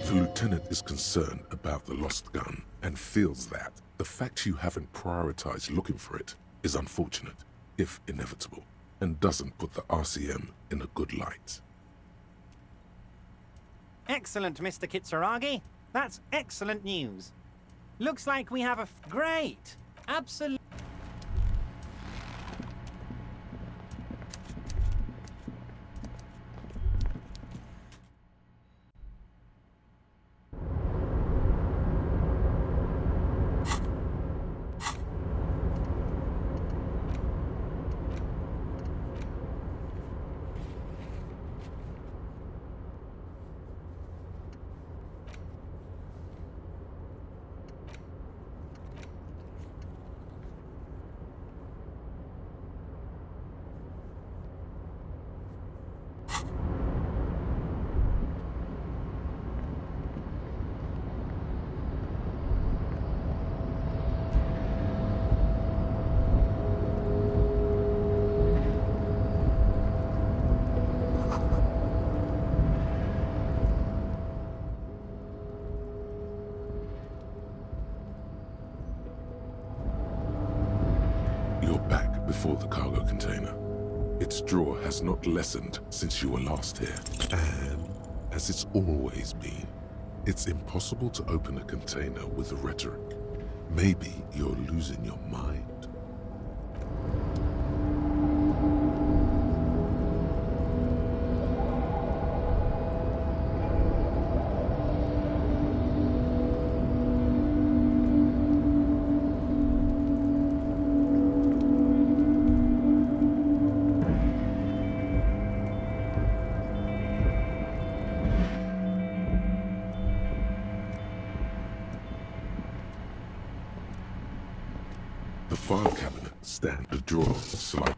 The lieutenant is concerned about the lost gun and feels that the fact you haven't prioritized looking for it is unfortunate, if inevitable, and doesn't put the RCM in a good light. Excellent, Mr. Kitsuragi. That's excellent news. Looks like we have a great, absolute... Before the cargo container. Its draw has not lessened since you were last here. And, as it's always been, it's impossible to open a container with the rhetoric. Maybe you're losing your mind. The file cabinet stands the drawer slightly.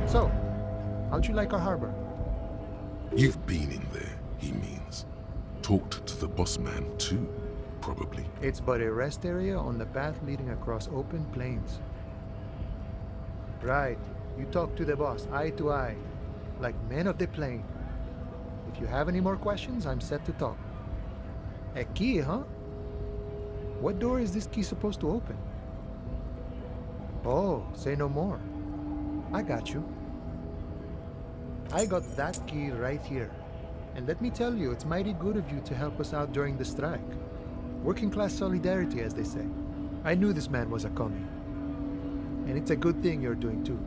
So, how'd you like our harbor? You've been in there, he means. Talked to the boss man too, probably. It's but a rest area on the path leading across open plains. Right. You talk to the boss, eye to eye, like men of the plain. If you have any more questions, I'm set to talk. A key, huh? What door is this key supposed to open? Oh, say no more. I got you. I got that key right here. And let me tell you, it's mighty good of you to help us out during the strike. Working class solidarity, as they say. I knew this man was a commie. And it's a good thing you're doing too.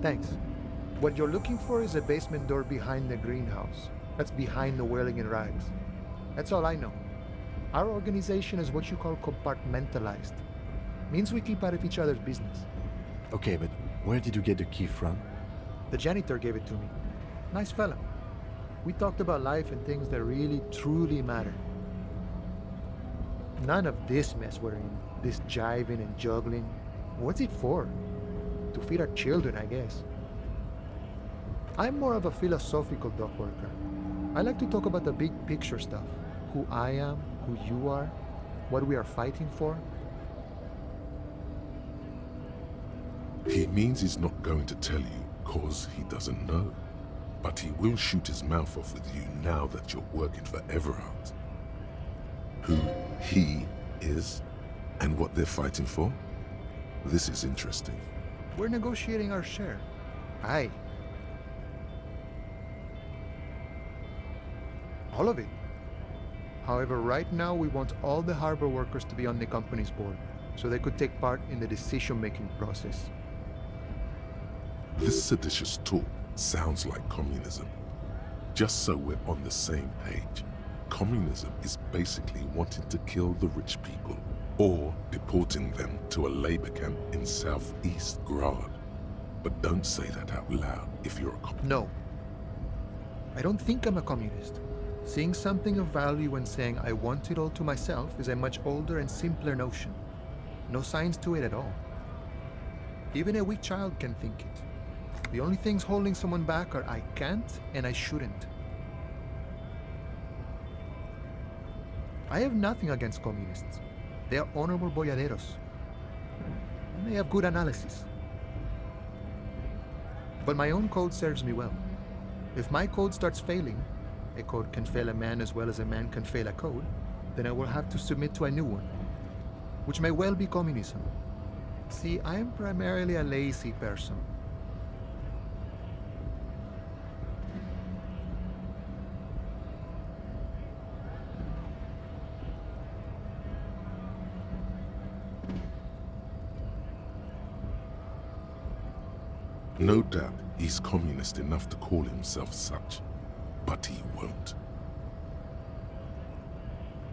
Thanks. What you're looking for is a basement door behind the greenhouse. That's behind the whirling in rags. That's all I know. Our organization is what you call compartmentalized. Means we keep out of each other's business. Okay, but where did you get the key from? The janitor gave it to me. Nice fella. We talked about life and things that really, truly matter. None of this mess we're in. This jiving and juggling. What's it for? To feed our children, I guess. I'm more of a philosophical dock worker. I like to talk about the big picture stuff. Who I am, who you are, what we are fighting for. He means he's not going to tell you, cause he doesn't know. But he will shoot his mouth off with you now that you're working for Everard. Who he is, and what they're fighting for? This is interesting. We're negotiating our share. Aye. All of it. However, right now we want all the harbor workers to be on the company's board, so they could take part in the decision-making process. This seditious talk sounds like communism. Just so we're on the same page, communism is basically wanting to kill the rich people, or deporting them to a labor camp in southeast Grad. But don't say that out loud if you're a communist. No. I don't think I'm a communist. Seeing something of value and saying I want it all to myself is a much older and simpler notion. No science to it at all. Even a weak child can think it. The only things holding someone back are I can't and I shouldn't. I have nothing against communists. They are honorable boyaderos. And they have good analysis. But my own code serves me well. If my code starts failing, a code can fail a man as well as a man can fail a code, then I will have to submit to a new one, which may well be communism. See, I am primarily a lazy person. No doubt he's communist enough to call himself such, but he won't.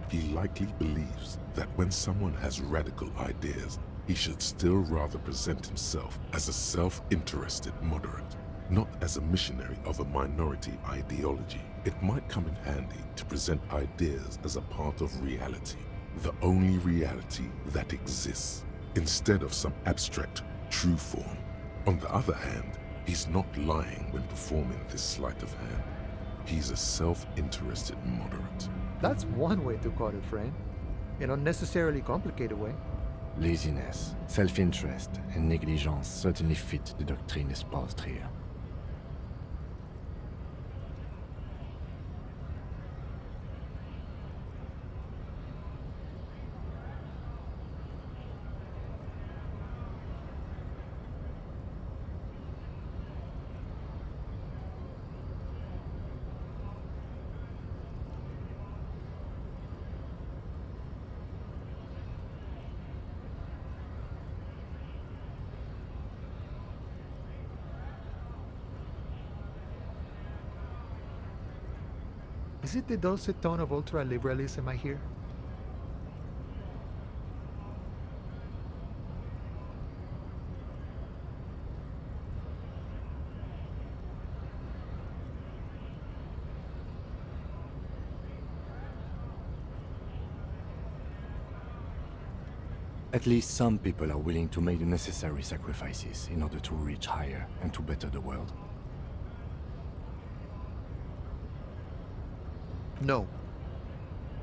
He likely believes that when someone has radical ideas, he should still rather present himself as a self-interested moderate, not as a missionary of a minority ideology. It might come in handy to present ideas as a part of reality, the only reality that exists, instead of some abstract true form. On the other hand, he's not lying when performing this sleight of hand. He's a self-interested moderate. That's one way to call it, friend. An unnecessarily complicated way. Laziness, self-interest, and negligence certainly fit the doctrine espoused here. Is it the dulcet tone of ultra-liberalism I hear? At least some people are willing to make the necessary sacrifices in order to reach higher and to better the world. No.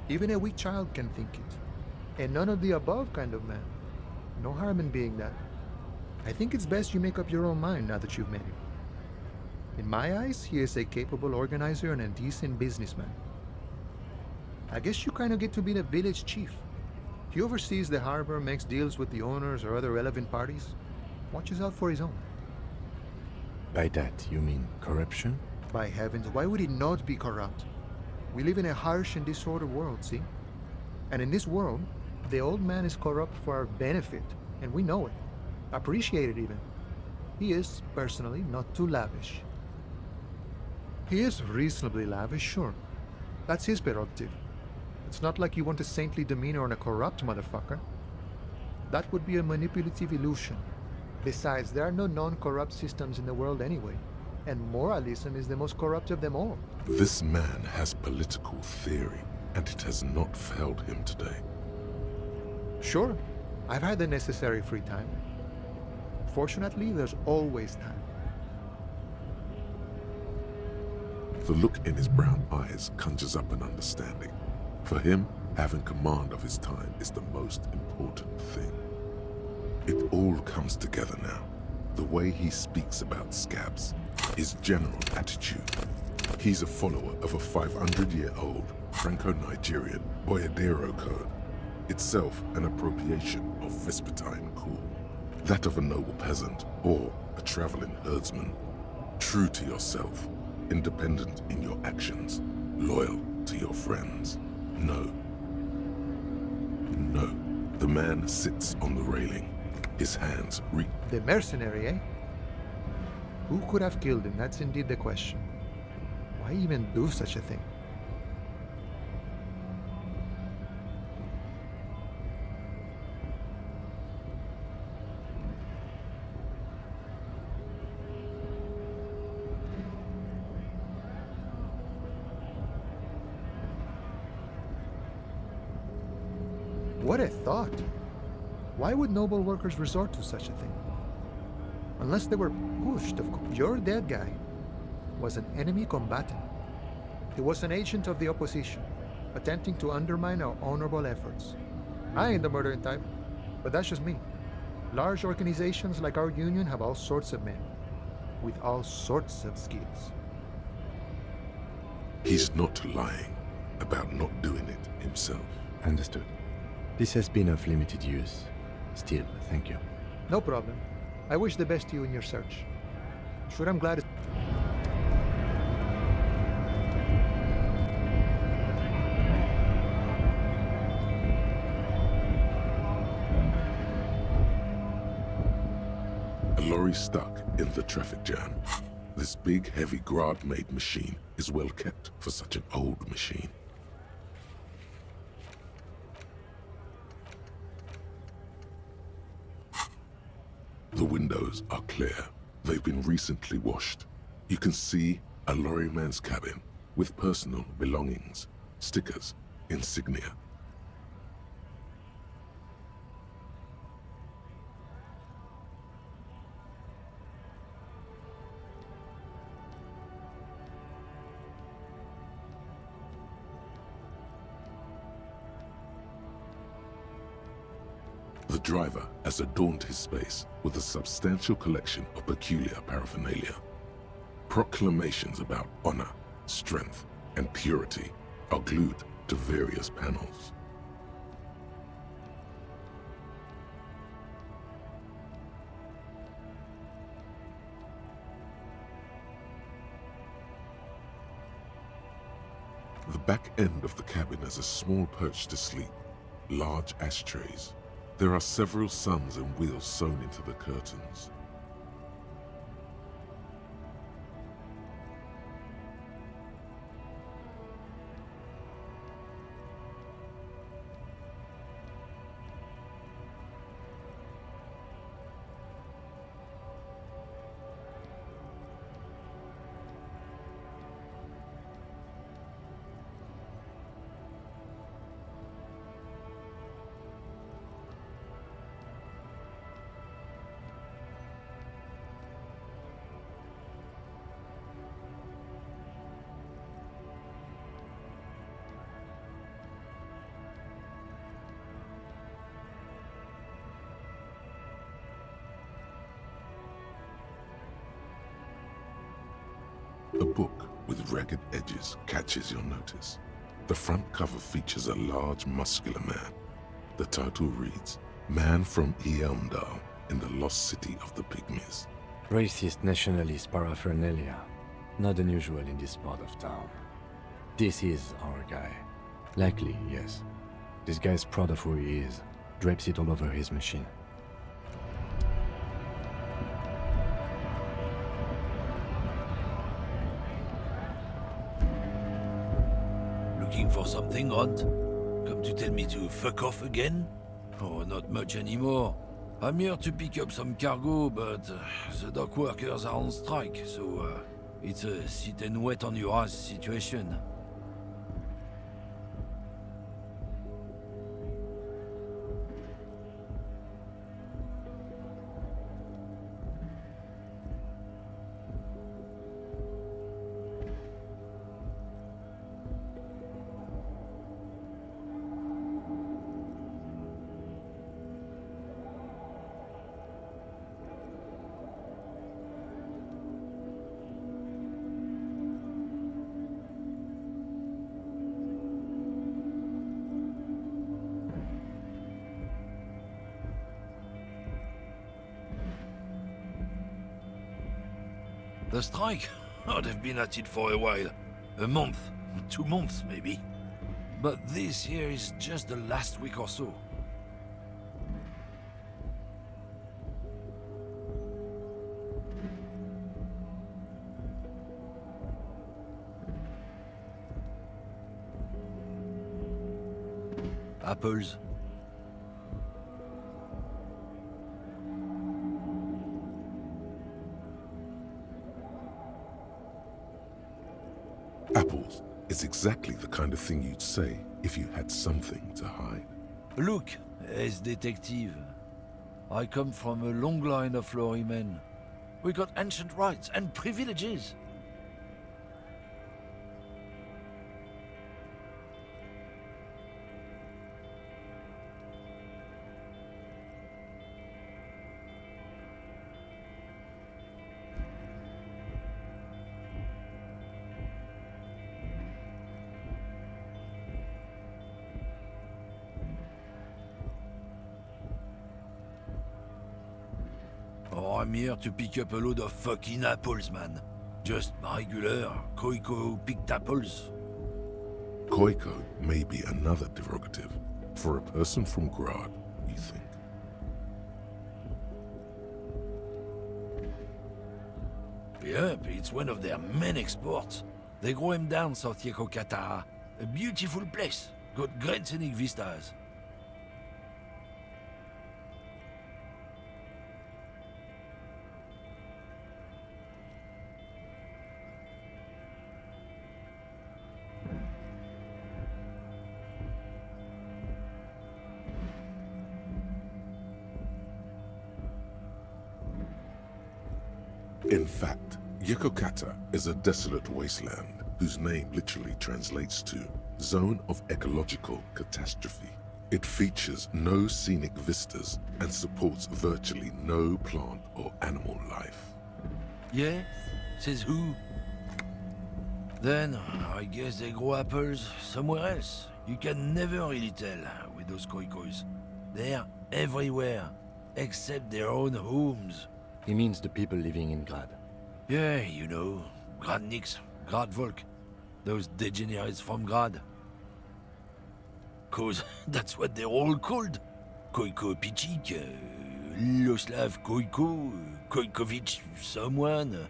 Even a weak child can think it. And none of the above kind of man. No harm in being that. I think it's best you make up your own mind now that you've met him. In my eyes, he is a capable organizer and a decent businessman. I guess you kind of get to be the village chief. He oversees the harbor, makes deals with the owners or other relevant parties, watches out for his own. By that, you mean corruption? By heavens, why would he not be corrupt? We live in a harsh and disordered world, see? And in this world, the old man is corrupt for our benefit, and we know it. Appreciate it even. He is, personally, not too lavish. He is reasonably lavish, sure. That's his prerogative. It's not like you want a saintly demeanor on a corrupt motherfucker. That would be a manipulative illusion. Besides, there are no non-corrupt systems in the world anyway, and moralism is the most corrupt of them all. This man has political theory, and it has not failed him today. Sure, I've had the necessary free time. Fortunately, there's always time. The look in his brown eyes conjures up an understanding. For him, having command of his time is the most important thing. It all comes together now. The way he speaks about scabs, his general attitude. He's a follower of a 500-year-old Franco-Nigerian Boyadero code, itself an appropriation of Vespertine cool. That of a noble peasant or a traveling herdsman. True to yourself, independent in your actions, loyal to your friends. No. The man sits on the railing. His hands reach. The mercenary, eh? Who could have killed him? That's indeed the question. Why even do such a thing? What a thought! Why would noble workers resort to such a thing? Unless they were pushed, of course. Your dead guy was an enemy combatant. He was an agent of the opposition, attempting to undermine our honorable efforts. I ain't the murdering type, but that's just me. Large organizations like our union have all sorts of men, with all sorts of skills. He's not lying about not doing it himself. Understood. This has been of limited use. Still, thank you. No problem. I wish the best to you in your search. Sure, I'm glad. A lorry stuck in the traffic jam. This big, heavy Grad-made machine is well kept for such an old machine. The windows are clear. They've been recently washed. You can see a lorryman's cabin with personal belongings, stickers, insignia. The driver has adorned his space with a substantial collection of peculiar paraphernalia. Proclamations about honor, strength, and purity are glued to various panels. The back end of the cabin has a small perch to sleep, large ashtrays. There are several suns and wheels sewn into the curtains. A book with ragged edges catches your notice. The front cover features a large, muscular man. The title reads, Man from Eamdal in the Lost City of the Pygmies. Racist nationalist paraphernalia. Not unusual in this part of town. This is our guy. Likely, yes. This guy's proud of who he is. Drapes it all over his machine. Looking for something, Rod? Come to tell me to fuck off again? Oh, not much anymore. I'm here to pick up some cargo, but the dock workers are on strike, so it's a sit and wait on your ass situation. The strike? Oh, they've been at it for a while. A month, 2 months maybe. But this here is just the last week or so. Apples. Apples is exactly the kind of thing you'd say if you had something to hide. Look, as detective, I come from a long line of lorrymen. We got ancient rights and privileges. I'm here to pick up a load of fucking apples, man. Just regular Koiko picked apples. Koiko may be another derogative for a person from Grad, you think? Yep, it's one of their main exports. They grow him down South Yekokata. A beautiful place. Got great scenic vistas. In fact, Yekokata is a desolate wasteland whose name literally translates to Zone of Ecological Catastrophe. It features no scenic vistas and supports virtually no plant or animal life. Yeah? Says who? Then, I guess they grow apples somewhere else. You can never really tell with those koikos. They're everywhere, except their own homes. He means the people living in Grad. Yeah, you know, Gradniks, Gradvolk, those degenerates from Grad. 'Cause that's what they're all called. Koiko Pichik, Loslav Koiko, Koikovich someone.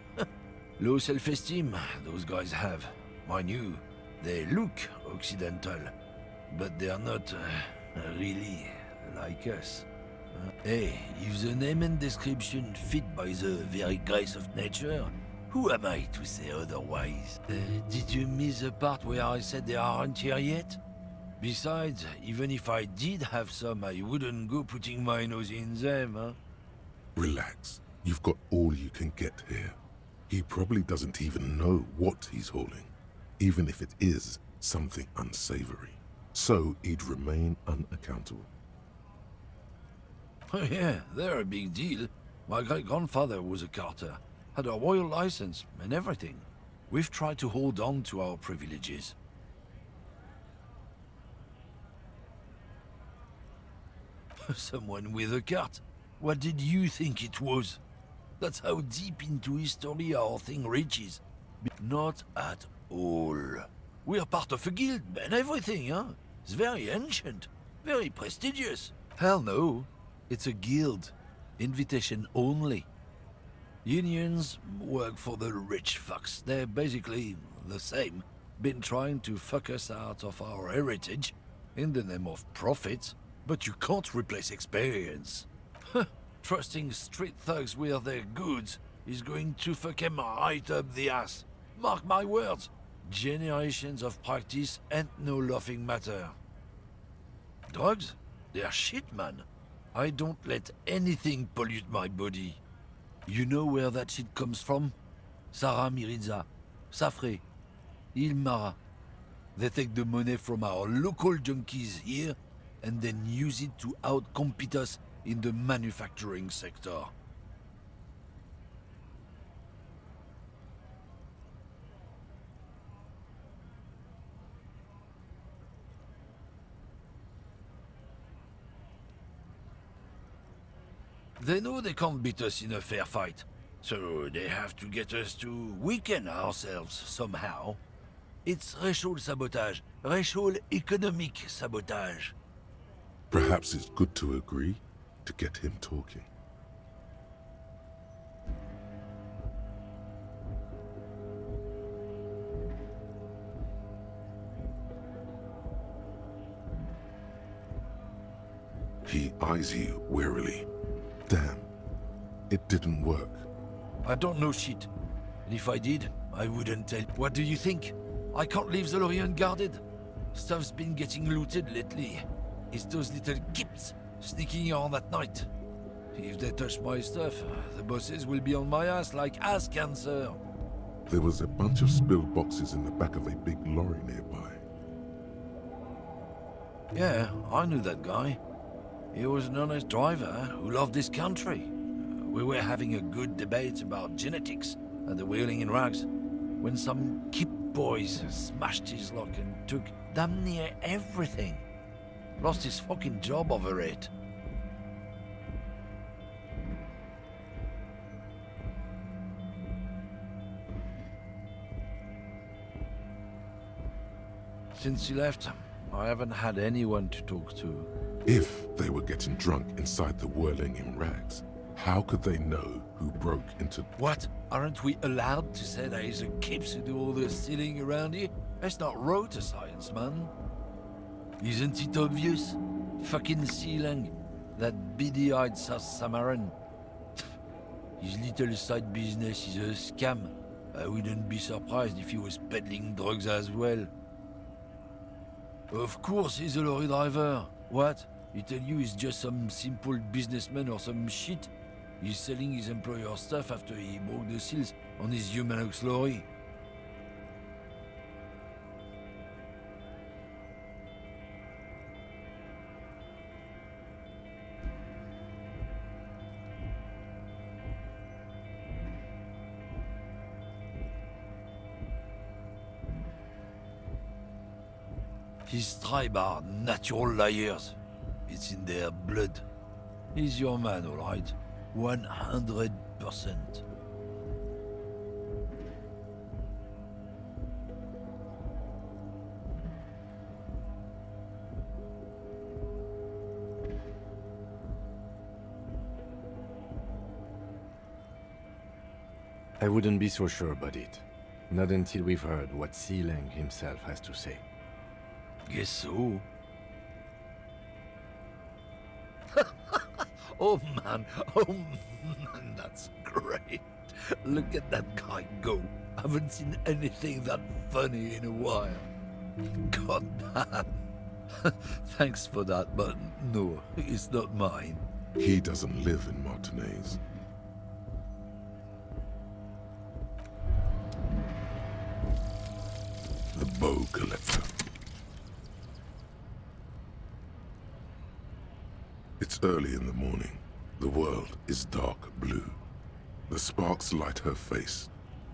Low self-esteem, those guys have. Mind you, they look Occidental, but they're not really like us. Hey, if the name and description fit by the very grace of nature, who am I to say otherwise? Did you miss the part where I said they aren't here yet? Besides, even if I did have some, I wouldn't go putting my nose in them, huh? Relax, you've got all you can get here. He probably doesn't even know what he's hauling, even if it is something unsavory. So he'd remain unaccountable. Oh yeah, they're a big deal. My great-grandfather was a carter, had a royal license and everything. We've tried to hold on to our privileges. Someone with a cart? What did you think it was? That's how deep into history our thing reaches. Not at all. We're part of a guild and everything, huh? It's very ancient, very prestigious. Hell no. It's a guild. Invitation only. Unions work for the rich fucks. They're basically the same. Been trying to fuck us out of our heritage in the name of profit, but you can't replace experience. Trusting street thugs with their goods is going to fuck them right up the ass. Mark my words. Generations of practice ain't no laughing matter. Drugs? They're shit, man. I don't let anything pollute my body. You know where that shit comes from? Sarah Miriza, Safre, Ilmara. They take the money from our local junkies here and then use it to outcompete us in the manufacturing sector. They know they can't beat us in a fair fight, so they have to get us to weaken ourselves somehow. It's racial sabotage, racial economic sabotage. Perhaps it's good to agree to get him talking. He eyes you wearily. Damn, it didn't work. I don't know shit. And if I did, I wouldn't tell. What do you think? I can't leave the lorry unguarded. Stuff's been getting looted lately. It's those little kips sneaking around at night. If they touch my stuff, the bosses will be on my ass like ass cancer. There was a bunch of spilled boxes in the back of a big lorry nearby. Yeah, I knew that guy. He was an honest driver who loved this country. We were having a good debate about genetics at the Wheeling in Rags when some kip boys smashed his lock and took damn near everything. Lost his fucking job over it. Since you left, I haven't had anyone to talk to. If they were getting drunk inside the whirling in rags, how could they know who broke into... What? Aren't we allowed to say there is a kips who do all the stealing around here? That's not road to science, man. Isn't it obvious? Fucking Sealang, that beady-eyed South Samaran. His little side business is a scam. I wouldn't be surprised if he was peddling drugs as well. Of course he's a lorry driver. What? He tell you he's just some simple businessman or some shit? He's selling his employer stuff after he broke the seals on his Humanox lorry. His tribe are natural liars. It's in their blood. He's your man, all right. 100%. I wouldn't be so sure about it. Not until we've heard what Sealang himself has to say. Guess so. Oh man, that's great. Look at that guy go. Haven't seen anything that funny in a while. God damn. Thanks for that, but no, it's not mine. He doesn't live in Martinez. The bow collector. It's early in the morning. The world is dark blue. The sparks light her face,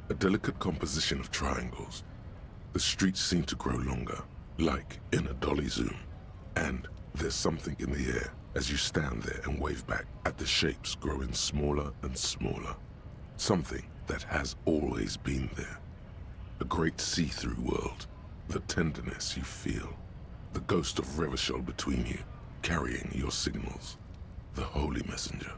a delicate composition of triangles. The streets seem to grow longer, like in a dolly zoom. And there's something in the air as you stand there and wave back at the shapes growing smaller and smaller. Something that has always been there. A great see-through world. The tenderness you feel. The ghost of Revachol between you, carrying your signals. The holy messenger.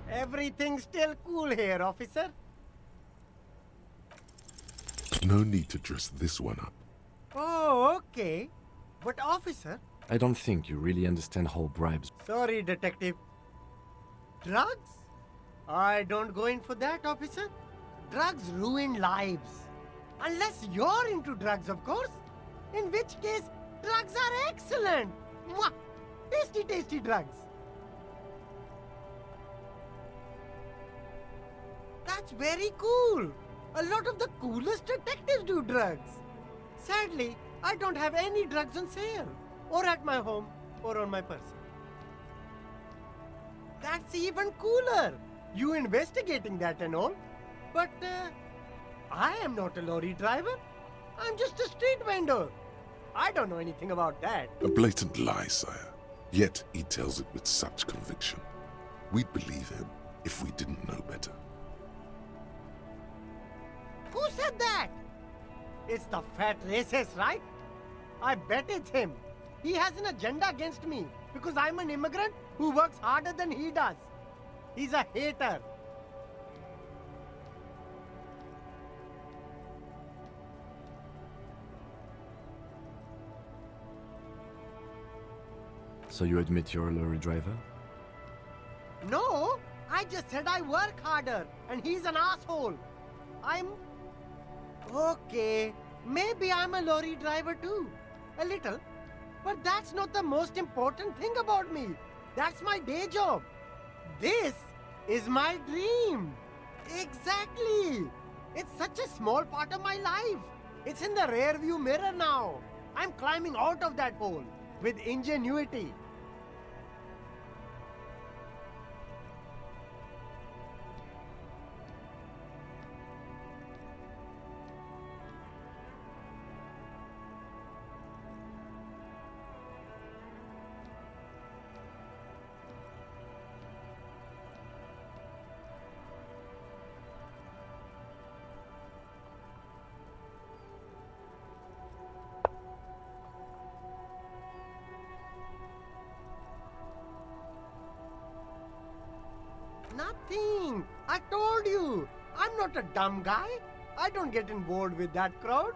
Everything's still cool here, officer. No need to dress this one up. Oh, okay. But officer... I don't think you really understand how bribes... Sorry, detective. Drugs? I don't go in for that, officer. Drugs ruin lives. Unless you're into drugs, of course. In which case, drugs are excellent. Mwah! Tasty, tasty drugs. That's very cool. A lot of the coolest detectives do drugs. Sadly, I don't have any drugs on sale, or at my home, or on my person. That's even cooler. You investigating that and all. But I am not a lorry driver. I'm just a street vendor. I don't know anything about that. A blatant lie, sire. Yet he tells it with such conviction. We'd believe him if we didn't know better. Who said that? It's the fat racist, right? I bet it's him. He has an agenda against me because I'm an immigrant who works harder than he does. He's a hater. So you admit you're a lorry driver? No, I just said I work harder and he's an asshole. Okay, maybe I'm a lorry driver too. A little. But that's not the most important thing about me. That's my day job. This is my dream. Exactly. It's such a small part of my life. It's in the rear view mirror now. I'm climbing out of that hole with ingenuity. I'm not a dumb guy. I don't get involved with that crowd.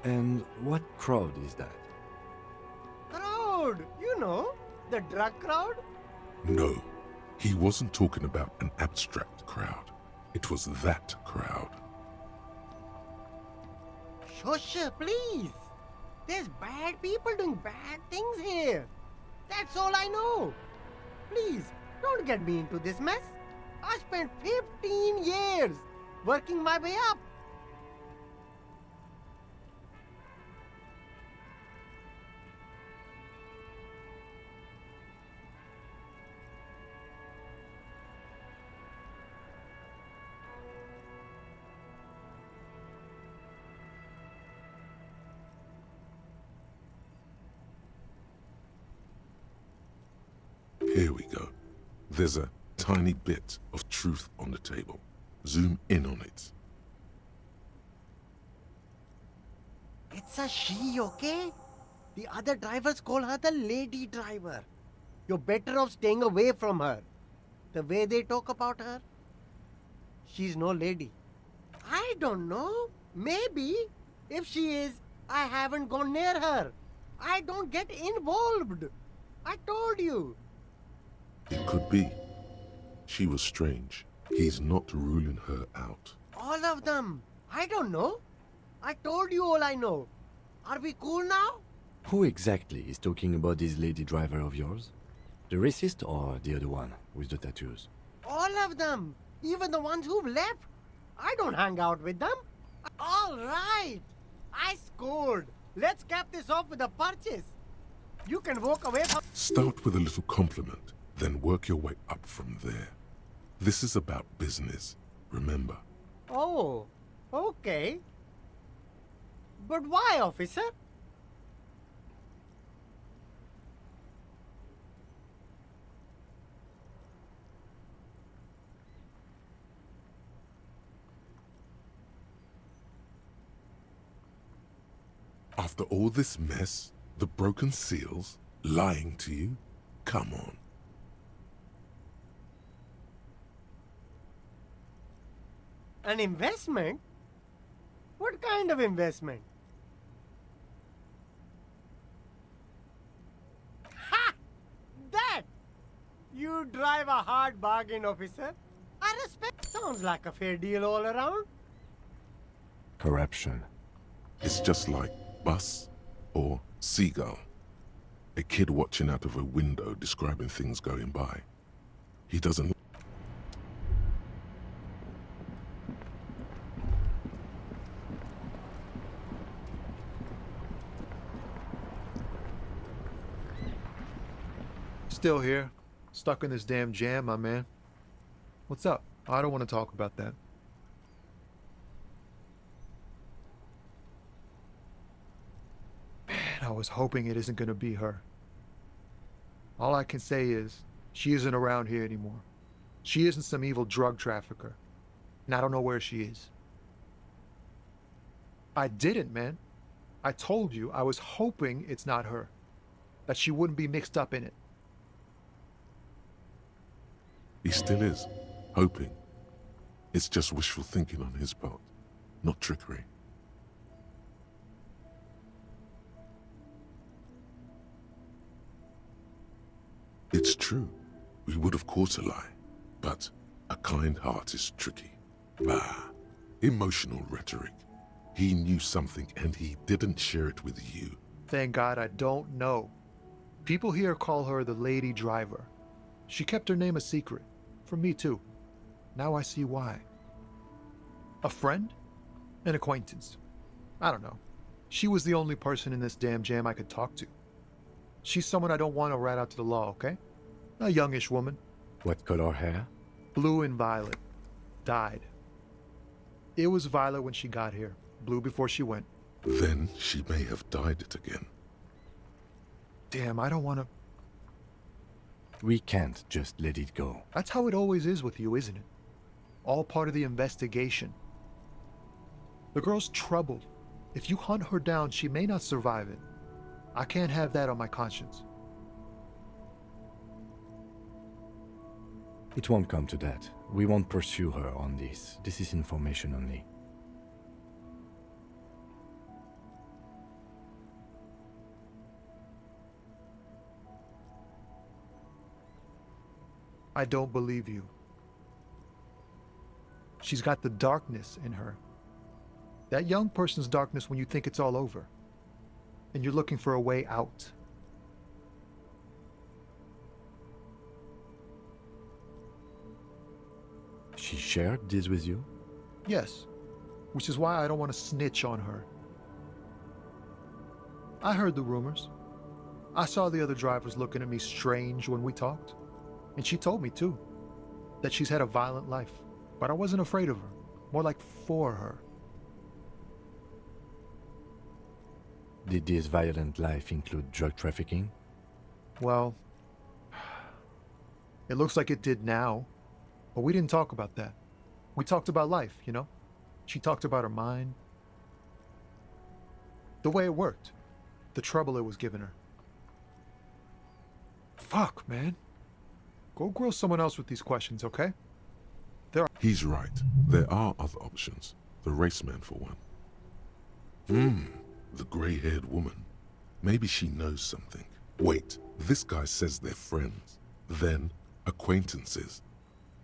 And what crowd is that? Crowd! You know, the drug crowd? No, he wasn't talking about an abstract crowd. It was that crowd. Shush, please. There's bad people doing bad things here. That's all I know. Please, don't get me into this mess. I spent 15 years working my way up. Here we go. There's a tiny bit of truth on the table. Zoom in on it. It's a she, okay? The other drivers call her the lady driver. You're better off staying away from her. The way they talk about her, she's no lady. I don't know. Maybe. If she is, I haven't gone near her. I don't get involved. I told you. It could be. She was strange. He's not ruling her out. All of them. I don't know. I told you all I know. Are we cool now? Who exactly is talking about this lady driver of yours? The racist or the other one with the tattoos? All of them. Even the ones who've left. I don't hang out with them. All right. I scored. Let's cap this off with a purchase. You can walk away from... Start with a little compliment, then work your way up from there. This is about business, remember. Oh, okay. But why, officer? After all this mess, the broken seals, lying to you, come on. An investment? What kind of investment? Ha! That! You drive a hard bargain, officer. I respect. Sounds like a fair deal all around. Corruption. It's just like bus or seagull. A kid watching out of a window describing things going by. He doesn't... Still here. Stuck in this damn jam, my man. What's up? I don't want to talk about that. Man, I was hoping it isn't gonna be her. All I can say is, she isn't around here anymore. She isn't some evil drug trafficker. And I don't know where she is. I didn't, man. I told you I was hoping it's not her. That she wouldn't be mixed up in it. He still is, hoping. It's just wishful thinking on his part, not trickery. It's true, we would have caught a lie, but A kind heart is tricky. Bah, emotional rhetoric. He knew something and he didn't share it with you. Thank God I don't know. People here call her the lady driver. She kept her name a secret. From me too. Now I see why. A friend? An acquaintance. I don't know. She was the only person in this damn jam I could talk to. She's someone I don't want to rat out to the law, okay? A youngish woman. What color hair? Blue and violet. Died. It was violet when she got here. Blue before she went. Then she may have dyed it again. Damn, I don't want to... We can't just let it go. That's how it always is with you, isn't it? All part of the investigation. The girl's troubled. If you hunt her down, she may not survive it. I can't have that on my conscience. It won't come to that. We won't pursue her on this. This is information only. I don't believe you. She's got the darkness in her. That young person's darkness when you think it's all over. And you're looking for a way out. She shared this with you? Yes, which is why I don't want to snitch on her. I heard the rumors. I saw the other drivers looking at me strange when we talked. And she told me, too, that she's had a violent life. But I wasn't afraid of her. More like for her. Did this violent life include drug trafficking? Well, it looks like it did now. But we didn't talk about that. We talked about life, you know? She talked about her mind. The way it worked. The trouble it was giving her. Fuck, man. Go grill someone else with these questions, okay? He's right. There are other options. The raceman, for one. The grey-haired woman. Maybe she knows something. Wait, this guy says they're friends. Then, acquaintances.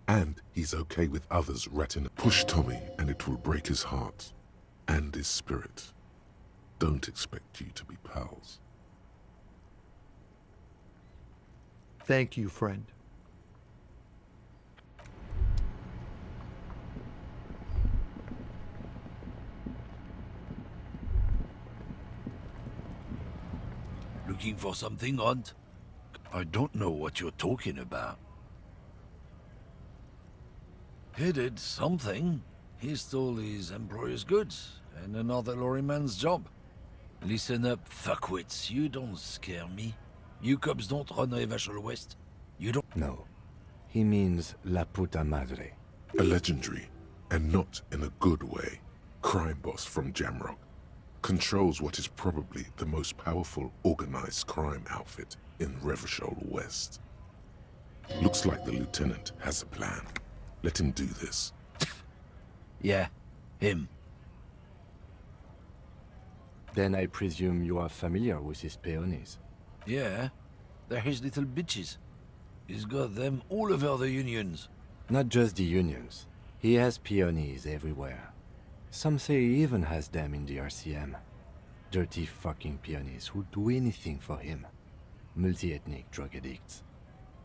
And he's okay with others ratting. Push Tommy and it will break his heart. And his spirit. Don't expect you to be pals. Thank you, friend. Looking for something, Hunt? I don't know what you're talking about. He did something. He stole his employer's goods and another lorryman's job. Listen up, fuckwits. You don't scare me. You cops don't run Revachol West. You don't... No. He means La Puta Madre. A legendary, and not in a good way, crime boss from Jamrock. Controls what is probably the most powerful organized crime outfit in Revachol West. Looks like the lieutenant has a plan. Let him do this. Yeah, him. Then I presume you are familiar with his peonies. Yeah, they're his little bitches. He's got them all over the unions. Not just the unions. He has peonies everywhere. Some say he even has them in the RCM. Dirty fucking peonies who'd do anything for him. Multi-ethnic drug addicts.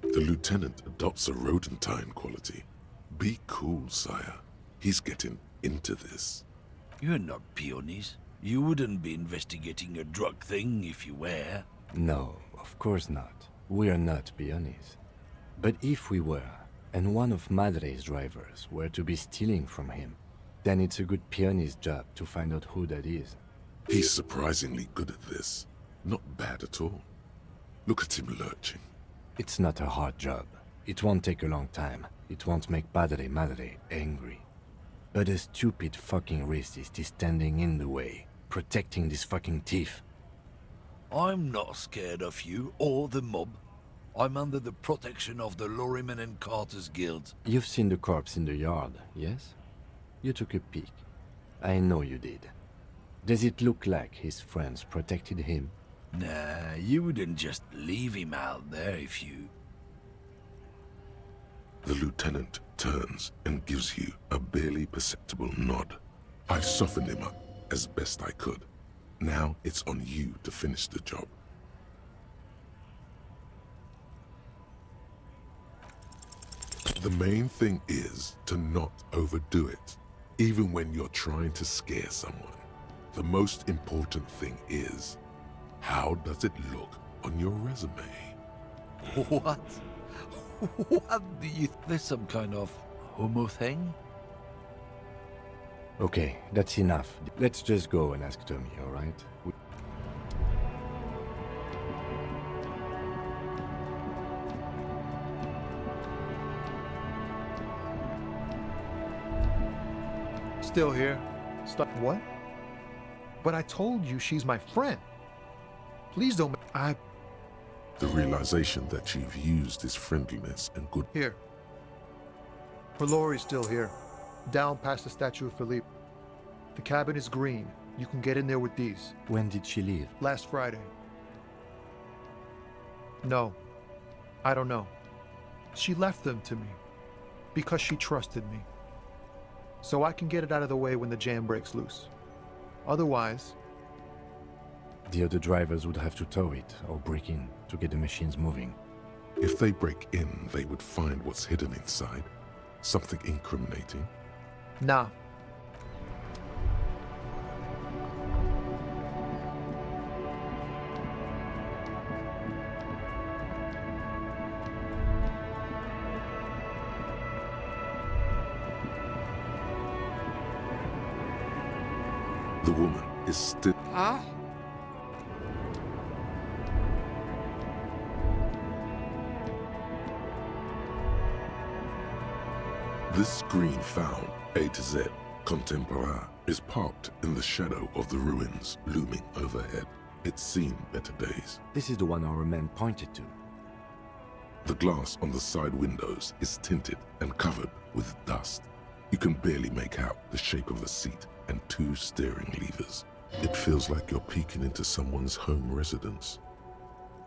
The lieutenant adopts a rodentine quality. Be cool, sire. He's getting into this. You're not peonies. You wouldn't be investigating a drug thing if you were. No, of course not. We are not peonies. But if we were, and one of Madre's drivers were to be stealing from him, then it's a good peony's job to find out who that is. He's surprisingly good at this. Not bad at all. Look at him lurching. It's not a hard job. It won't take a long time. It won't make Padre Madre angry. But a stupid fucking racist is standing in the way, protecting this fucking thief. I'm not scared of you or the mob. I'm under the protection of the Lorrymen and Carters Guild. You've seen the corpse in the yard, yes? You took a peek. I know you did. Does it look like his friends protected him? Nah, you wouldn't just leave him out there if you... The lieutenant turns and gives you a barely perceptible nod. I've softened him up as best I could. Now it's on you to finish the job. The main thing is to not overdo it, even when you're trying to scare someone. The most important thing is, how does it look on your resume? What? What do you... There's some kind of homo thing? Okay, that's enough. Let's just go and ask Tommy, alright? Still here? Stop. What? But I told you she's my friend. Please don't. The realization that you've used his friendliness and good... Here. Her lorry's still here. Down past the statue of Philippe. The cabin is green. You can get in there with these. When did she leave? Last Friday. No. I don't know. She left them to me. Because she trusted me. So I can get it out of the way when the jam breaks loose. Otherwise... The other drivers would have to tow it or break in to get the machines moving. If they break in, they would find what's hidden inside. Something incriminating. Nah. The woman is still... Huh? This green found, A to Z, contemporary, is parked in the shadow of the ruins looming overhead. It's seen better days. This is the one our man pointed to. The glass on the side windows is tinted and covered with dust. You can barely make out the shape of the seat and two steering levers. It feels like you're peeking into someone's home residence.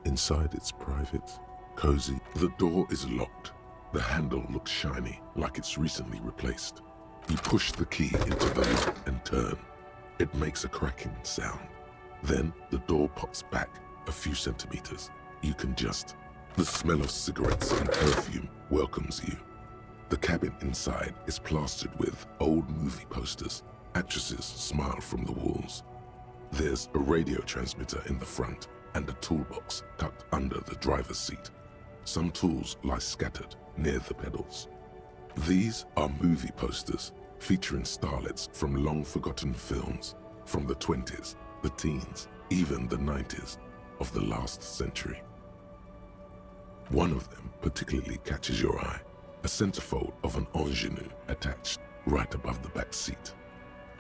Inside it's private, cozy. The door is locked. The handle looks shiny, like it's recently replaced. You push the key into the lock and turn. It makes a cracking sound. Then the door pops back a few centimeters. You can just... The smell of cigarettes and perfume welcomes you. The cabin inside is plastered with old movie posters. Actresses smile from the walls. There's a radio transmitter in the front and a toolbox tucked under the driver's seat. Some tools lie scattered near the pedals. These are movie posters featuring starlets from long-forgotten films from the 20s, the teens, even the 90s of the last century. One of them particularly catches your eye, a centerfold of an ingenue attached right above the back seat.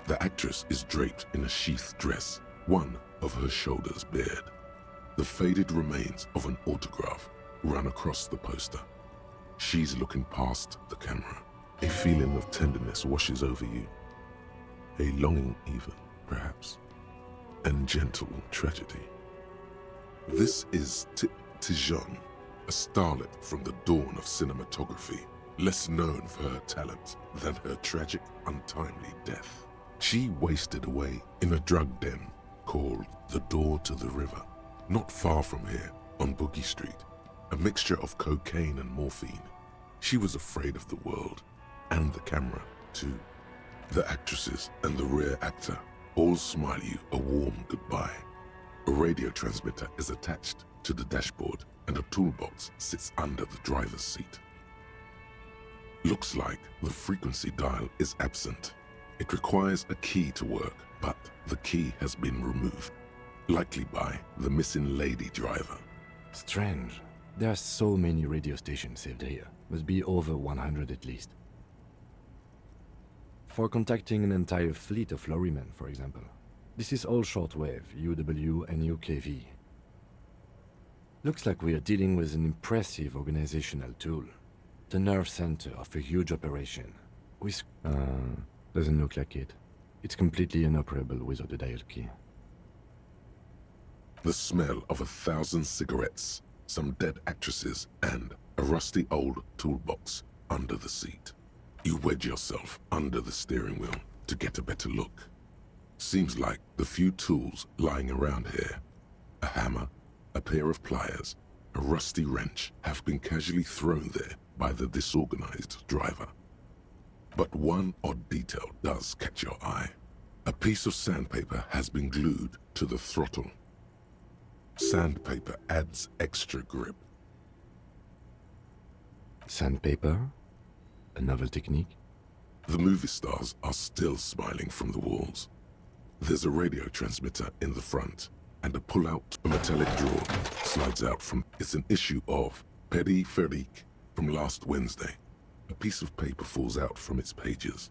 The actress is draped in a sheathed dress, one of her shoulders bared. The faded remains of an autograph run across the poster. She's looking past the camera. A feeling of tenderness washes over you. A longing even, perhaps. And gentle tragedy. This is Tijon, a starlet from the dawn of cinematography, less known for her talent than her tragic, untimely death. She wasted away in a drug den called the Door to the River, not far from here on Boogie Street, a mixture of cocaine and morphine. She was afraid of the world, and the camera, too. The actresses and the rear actor all smile you a warm goodbye. A radio transmitter is attached to the dashboard, and a toolbox sits under the driver's seat. Looks like the frequency dial is absent. It requires a key to work, but the key has been removed, likely by the missing lady driver. Strange. There are so many radio stations saved here. Must be over 100 at least. For contacting an entire fleet of lorrymen, for example. This is all shortwave, UW and UKV. Looks like we are dealing with an impressive organizational tool. The nerve center of a huge operation. With... doesn't look like it. It's completely inoperable without the dial key. The smell of 1,000 cigarettes, some dead actresses, and a rusty old toolbox under the seat. You wedge yourself under the steering wheel to get a better look. Seems like the few tools lying around here, a hammer, a pair of pliers, a rusty wrench, have been casually thrown there by the disorganized driver. But one odd detail does catch your eye. A piece of sandpaper has been glued to the throttle. Sandpaper adds extra grip. Sandpaper? A novel technique? The movie stars are still smiling from the walls. There's a radio transmitter in the front, and a pull-out metallic drawer slides out from... It's an issue of Feltherre from last Wednesday. A piece of paper falls out from its pages.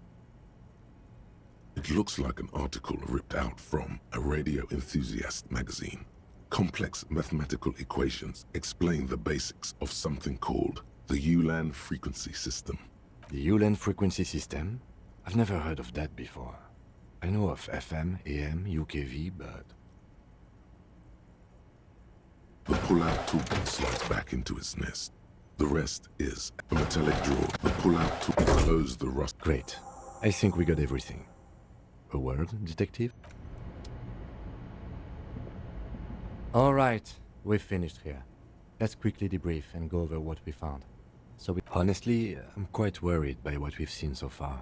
It looks like an article ripped out from a radio enthusiast magazine. Complex mathematical equations explain the basics of something called the Ulan frequency system. The Ulan frequency system? I've never heard of that before. I know of FM, AM, UKV, but... The pull-out tool slides back into its nest. The rest is a metallic drawer. The pull-out tool closes the rust. Great. I think we got everything. A word, detective? All right, we've finished here. Let's quickly debrief and go over what we found. Honestly, I'm quite worried by what we've seen so far.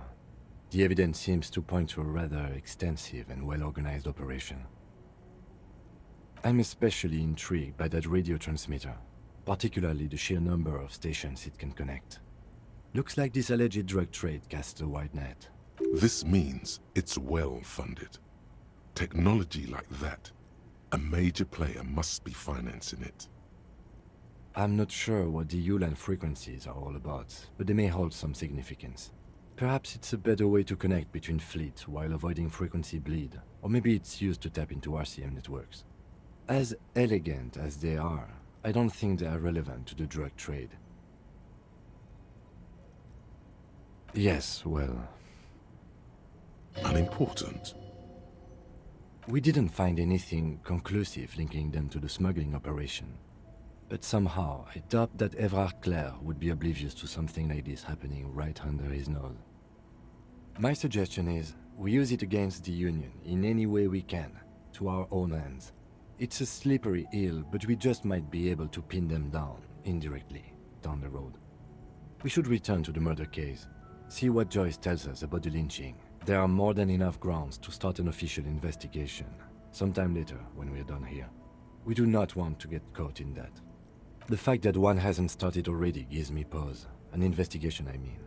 The evidence seems to point to a rather extensive and well-organized operation. I'm especially intrigued by that radio transmitter, particularly the sheer number of stations it can connect. Looks like this alleged drug trade casts a wide net. This means it's well-funded. Technology like that, a major player must be financing it. I'm not sure what the Ulan frequencies are all about, but they may hold some significance. Perhaps it's a better way to connect between fleets while avoiding frequency bleed, or maybe it's used to tap into RCM networks. As elegant as they are, I don't think they are relevant to the drug trade. Yes, well... Unimportant. We didn't find anything conclusive linking them to the smuggling operation. But somehow, I doubt that Everard Clare would be oblivious to something like this happening right under his nose. My suggestion is, we use it against the Union in any way we can, to our own ends. It's a slippery hill, but we just might be able to pin them down, indirectly, down the road. We should return to the murder case, see what Joyce tells us about the lynching. There are more than enough grounds to start an official investigation, sometime later when we're done here. We do not want to get caught in that. The fact that one hasn't started already gives me pause. An investigation, I mean.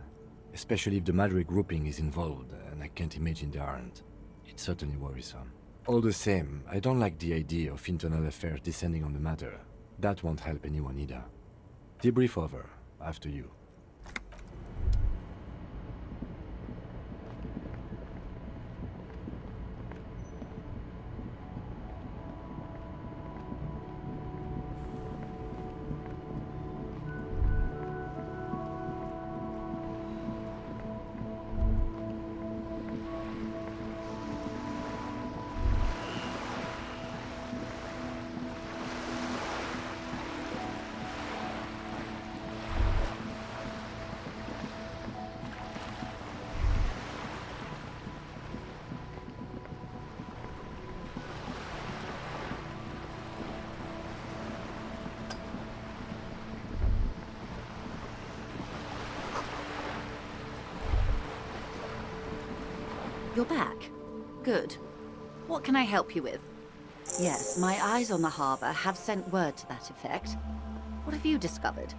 Especially if the Madrid grouping is involved, and I can't imagine they aren't. It's certainly worrisome. All the same, I don't like the idea of internal affairs descending on the matter. That won't help anyone either. Debrief over, after you. You're back. Good. What can I help you with? Yes, my eyes on the harbor have sent word to that effect. What have you discovered?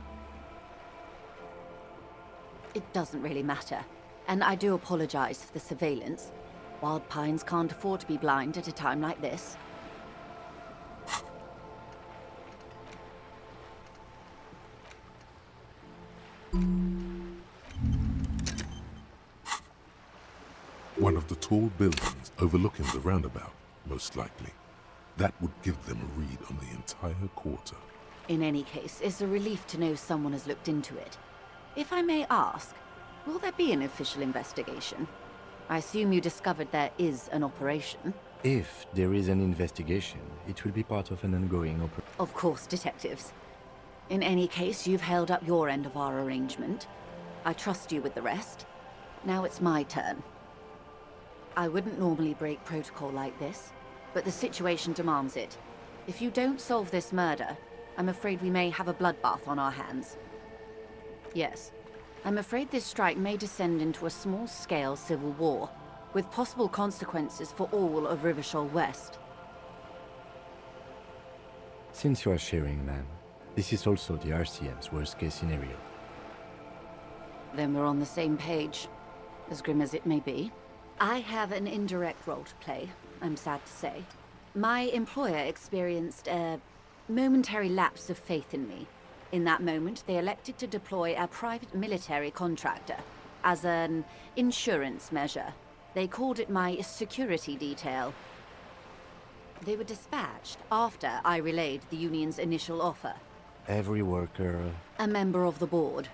It doesn't really matter, and I do apologize for the surveillance. Wild Pines can't afford to be blind at a time like this. One of the tall buildings overlooking the roundabout, most likely. That would give them a read on the entire quarter. In any case, it's a relief to know someone has looked into it. If I may ask, will there be an official investigation? I assume you discovered there is an operation. If there is an investigation, it will be part of an ongoing operation. Of course, detectives. In any case, you've held up your end of our arrangement. I trust you with the rest. Now it's my turn. I wouldn't normally break protocol like this, but the situation demands it. If you don't solve this murder, I'm afraid we may have a bloodbath on our hands. Yes, I'm afraid this strike may descend into a small-scale civil war, with possible consequences for all of Rivershoal West. Since you are sharing, ma'am, this is also the RCM's worst-case scenario. Then we're on the same page, as grim as it may be. I have an indirect role to play, I'm sad to say. My employer experienced a momentary lapse of faith in me. In that moment, they elected to deploy a private military contractor as an insurance measure. They called it my security detail. They were dispatched after I relayed the union's initial offer. Every worker... A member of the board.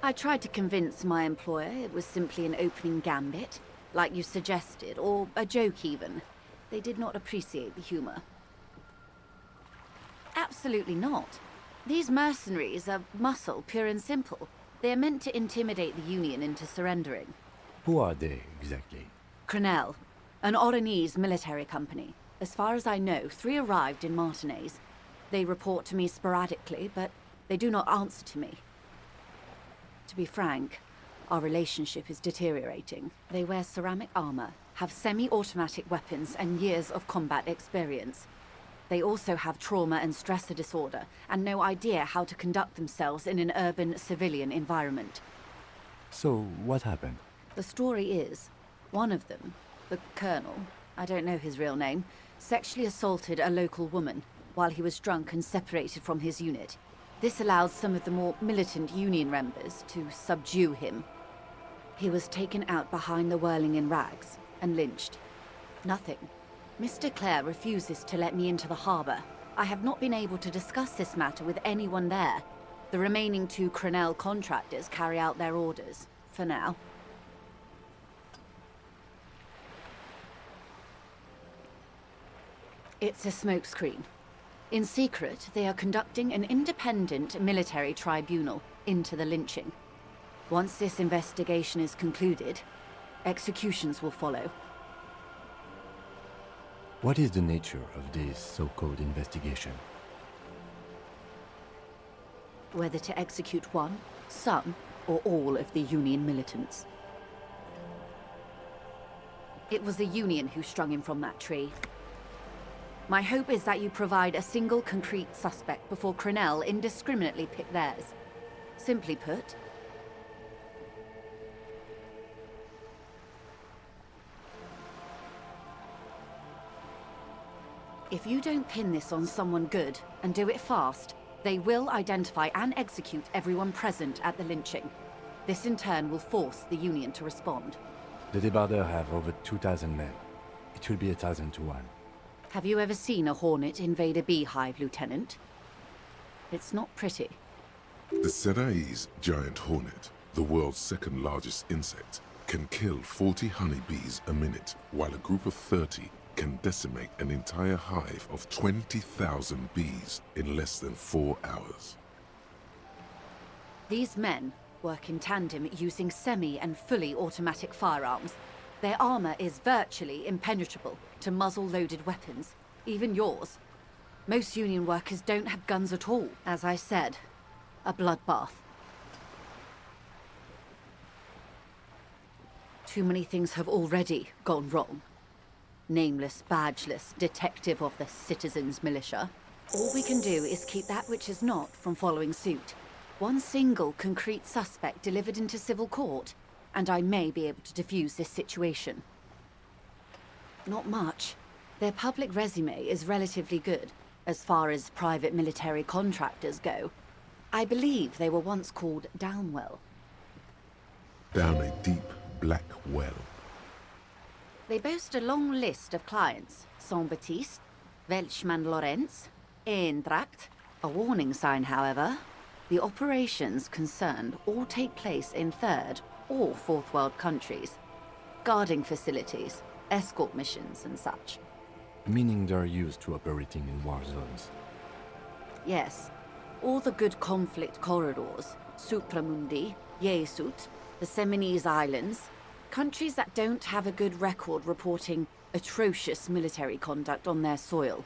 I tried to convince my employer it was simply an opening gambit, like you suggested, or a joke even. They did not appreciate the humor. Absolutely not. These mercenaries are muscle, pure and simple. They are meant to intimidate the Union into surrendering. Who are they, exactly? Crenel, an Oranese military company. As far as I know, 3 arrived in Martinez. They report to me sporadically, but they do not answer to me. To be frank, our relationship is deteriorating. They wear ceramic armor, have semi-automatic weapons, and years of combat experience. They also have trauma and stressor disorder, and no idea how to conduct themselves in an urban civilian environment. So, what happened? The story is, one of them, the colonel, I don't know his real name, sexually assaulted a local woman while he was drunk and separated from his unit. This allowed some of the more militant Union members to subdue him. He was taken out behind the whirling in rags and lynched. Nothing. Mr. Clare refuses to let me into the harbor. I have not been able to discuss this matter with anyone there. The remaining 2 Crenel contractors carry out their orders, for now. It's a smokescreen. In secret, they are conducting an independent military tribunal into the lynching. Once this investigation is concluded, executions will follow. What is the nature of this so-called investigation? Whether to execute one, some, or all of the Union militants. It was the Union who strung him from that tree. My hope is that you provide a single concrete suspect before Crenel indiscriminately pick theirs. Simply put, if you don't pin this on someone good, and do it fast, they will identify and execute everyone present at the lynching. This in turn will force the Union to respond. The débardeurs have over 2,000 men. It will be 1,000 to 1. Have you ever seen a hornet invade a beehive, Lieutenant? It's not pretty. The Seraï's giant hornet, the world's 2nd largest insect, can kill 40 honeybees a minute, while a group of 30 can decimate an entire hive of 20,000 bees in less than 4 hours. These men work in tandem using semi- and fully automatic firearms. Their armor is virtually impenetrable to muzzle-loaded weapons, even yours. Most Union workers don't have guns at all. As I said, a bloodbath. Too many things have already gone wrong. Nameless, badgeless detective of the citizens' militia. All we can do is keep that which is not from following suit. One single concrete suspect delivered into civil court, and I may be able to defuse this situation. Not much. Their public resume is relatively good, as far as private military contractors go. I believe they were once called Downwell. Down a deep, black well. They boast a long list of clients. Saint-Baptiste, Welchman-Lorenz, Eintracht. A warning sign, however. The operations concerned all take place in 3rd or 4th world countries. Guarding facilities, escort missions and such. Meaning they're used to operating in war zones. Yes. All the good conflict corridors, Supramundi, Yesut, the Seminoles Islands, countries that don't have a good record reporting atrocious military conduct on their soil.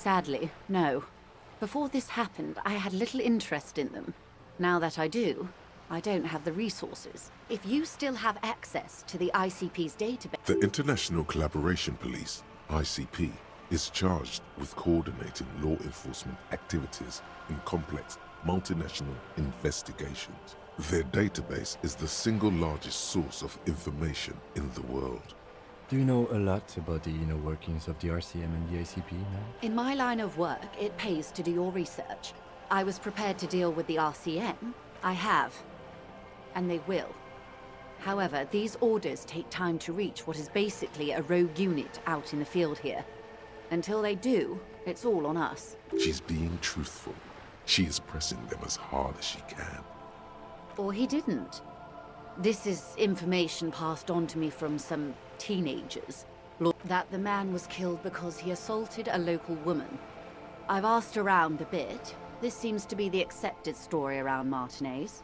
Sadly, no. Before this happened, I had little interest in them. Now that I do, I don't have the resources. If you still have access to the ICP's database... The International Collaboration Police, ICP, is charged with coordinating law enforcement activities in complex multinational investigations. Their database is the single largest source of information in the world. Do you know a lot about the inner workings of the RCM and the ICP, ma'am? In my line of work, it pays to do your research. I was prepared to deal with the RCM. I have. And they will. However, these orders take time to reach what is basically a rogue unit out in the field here. Until they do, it's all on us. She's being truthful. She is pressing them as hard as she can. Or he didn't. This is information passed on to me from some teenagers. That the man was killed because he assaulted a local woman. I've asked around a bit. This seems to be the accepted story around Martinez.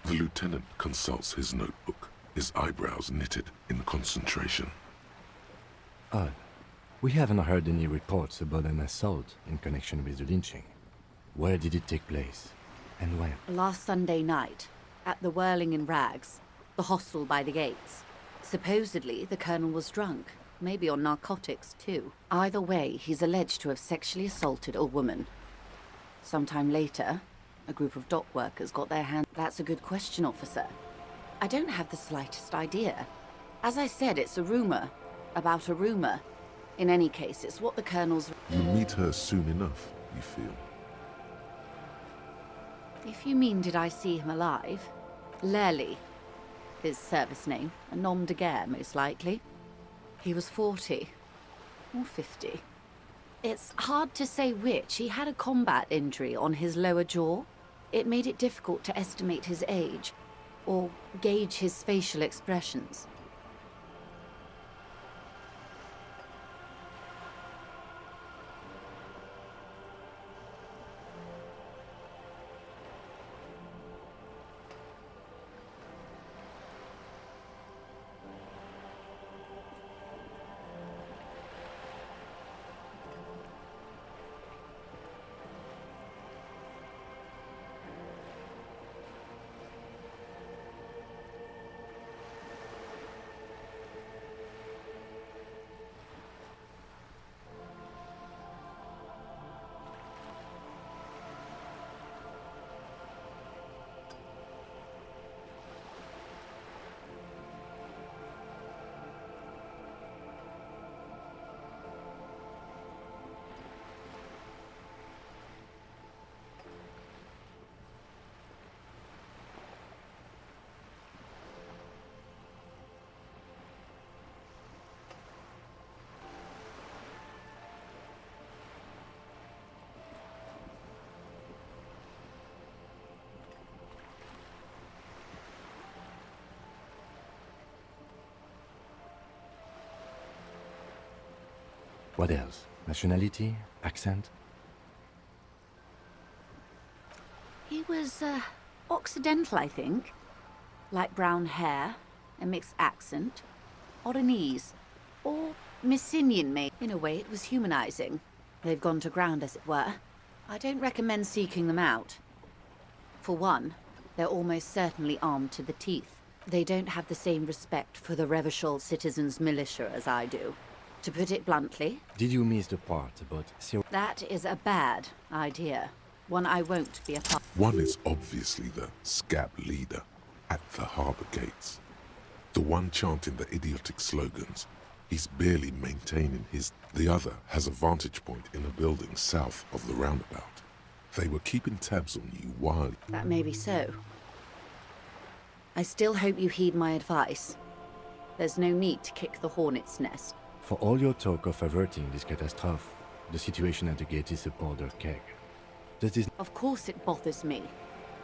The lieutenant consults his notebook, his eyebrows knitted in concentration. Odd. We haven't heard any reports about an assault in connection with the lynching. Where did it take place? And when? Last Sunday night, at the Whirling in Rags, the hostel by the gates. Supposedly, the Colonel was drunk, maybe on narcotics too. Either way, he's alleged to have sexually assaulted a woman. Sometime later, a group of dock workers got their hands... That's a good question, officer. I don't have the slightest idea. As I said, it's a rumor. About a rumor. In any case, it's what the Colonel's... You'll meet her soon enough, you feel? If you mean did I see him alive? Lely. His service name. A nom de guerre, most likely. He was 40. Or 50. It's hard to say which. He had a combat injury on his lower jaw. It made it difficult to estimate his age, or gauge his facial expressions. What else? Nationality? Accent? He was, Occidental, I think. Light brown hair, a mixed accent, Oranese, or Messinian, maybe. In a way, it was humanizing. They've gone to ground, as it were. I don't recommend seeking them out. For one, they're almost certainly armed to the teeth. They don't have the same respect for the Revachol citizens' militia as I do. To put it bluntly... Did you miss the part about... That is a bad idea. One I won't be a part... One is obviously the scab leader at the harbour gates. The one chanting the idiotic slogans. He's barely maintaining his... The other has a vantage point in a building south of the roundabout. They were keeping tabs on you while... That may be so. I still hope you heed my advice. There's no need to kick the hornet's nest. For all your talk of averting this catastrophe, the situation at the gate is a powder keg. Does this... Of course it bothers me,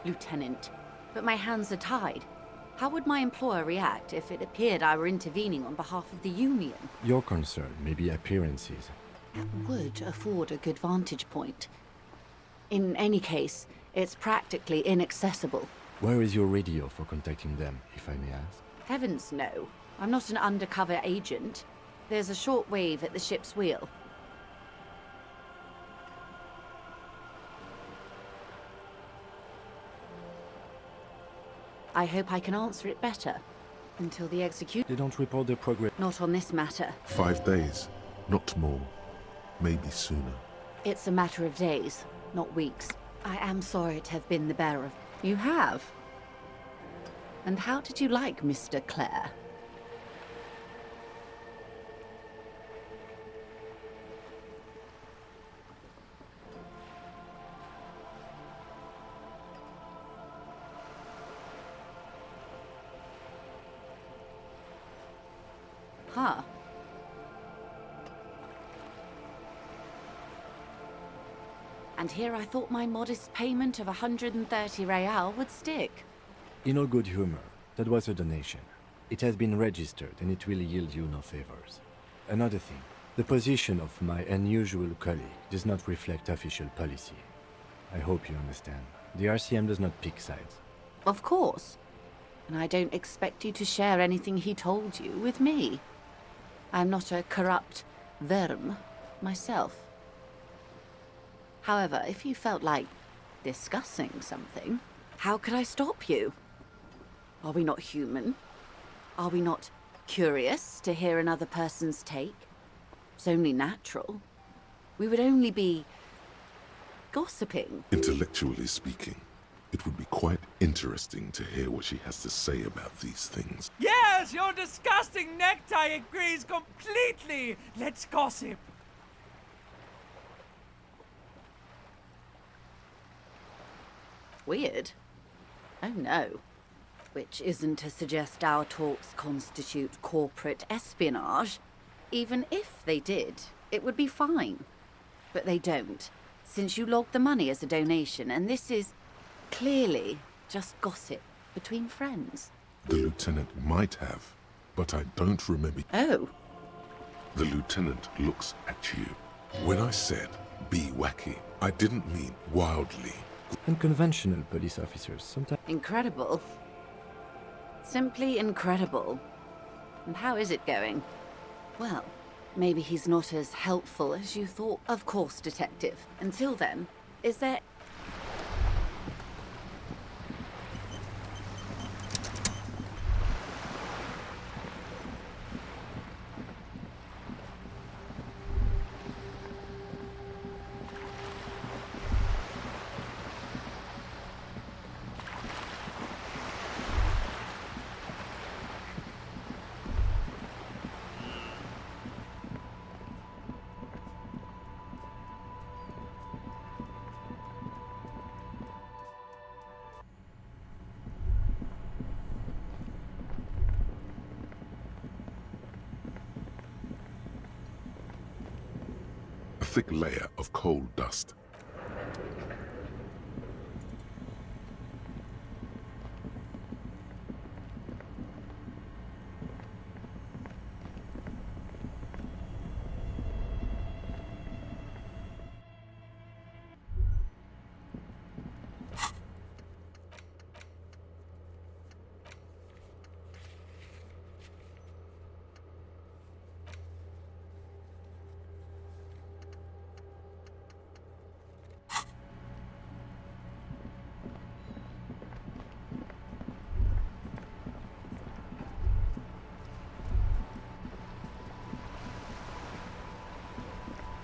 Lieutenant. But my hands are tied. How would my employer react if it appeared I were intervening on behalf of the Union? Your concern may be appearances. That would afford a good vantage point. In any case, it's practically inaccessible. Where is your radio for contacting them, if I may ask? Heavens no. I'm not an undercover agent. There's a shortwave at the ship's wheel. I hope I can answer it better. Until the execution... They don't report their progress. Not on this matter. 5 days, not more. Maybe sooner. It's a matter of days, not weeks. I am sorry to have been the bearer of... You have? And how did you like Mr. Clare? Huh. And here I thought my modest payment of 130 real would stick. In all good humor, that was a donation. It has been registered and it will yield you no favors. Another thing, the position of my unusual colleague does not reflect official policy. I hope you understand. The RCM does not pick sides. Of course. And I don't expect you to share anything he told you with me. I'm not a corrupt verm myself. However, if you felt like discussing something, how could I stop you? Are we not human? Are we not curious to hear another person's take? It's only natural. We would only be gossiping. Intellectually speaking, it would be quite interesting to hear what she has to say about these things. Yes, your disgusting necktie agrees completely. Let's gossip. Weird. Oh no. Which isn't to suggest our talks constitute corporate espionage. Even if they did, it would be fine. But they don't, since you logged the money as a donation, and this is clearly just gossip between friends. The lieutenant might have, but I don't remember. Oh. The lieutenant looks at you. When I said be wacky, I didn't mean wildly. Unconventional police officers sometimes. Incredible. Simply incredible. And how is it going? Well, maybe he's not as helpful as you thought. Of course, Detective. Until then, is there... A thick layer of coal dust.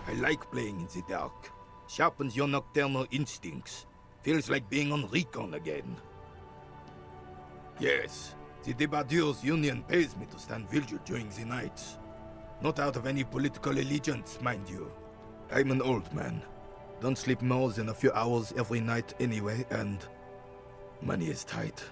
I like playing in the dark. Sharpens your nocturnal instincts. Feels like being on recon again. Yes, the Debardeurs Union pays me to stand vigil during the nights. Not out of any political allegiance, mind you. I'm an old man. Don't sleep more than a few hours every night anyway, and money is tight.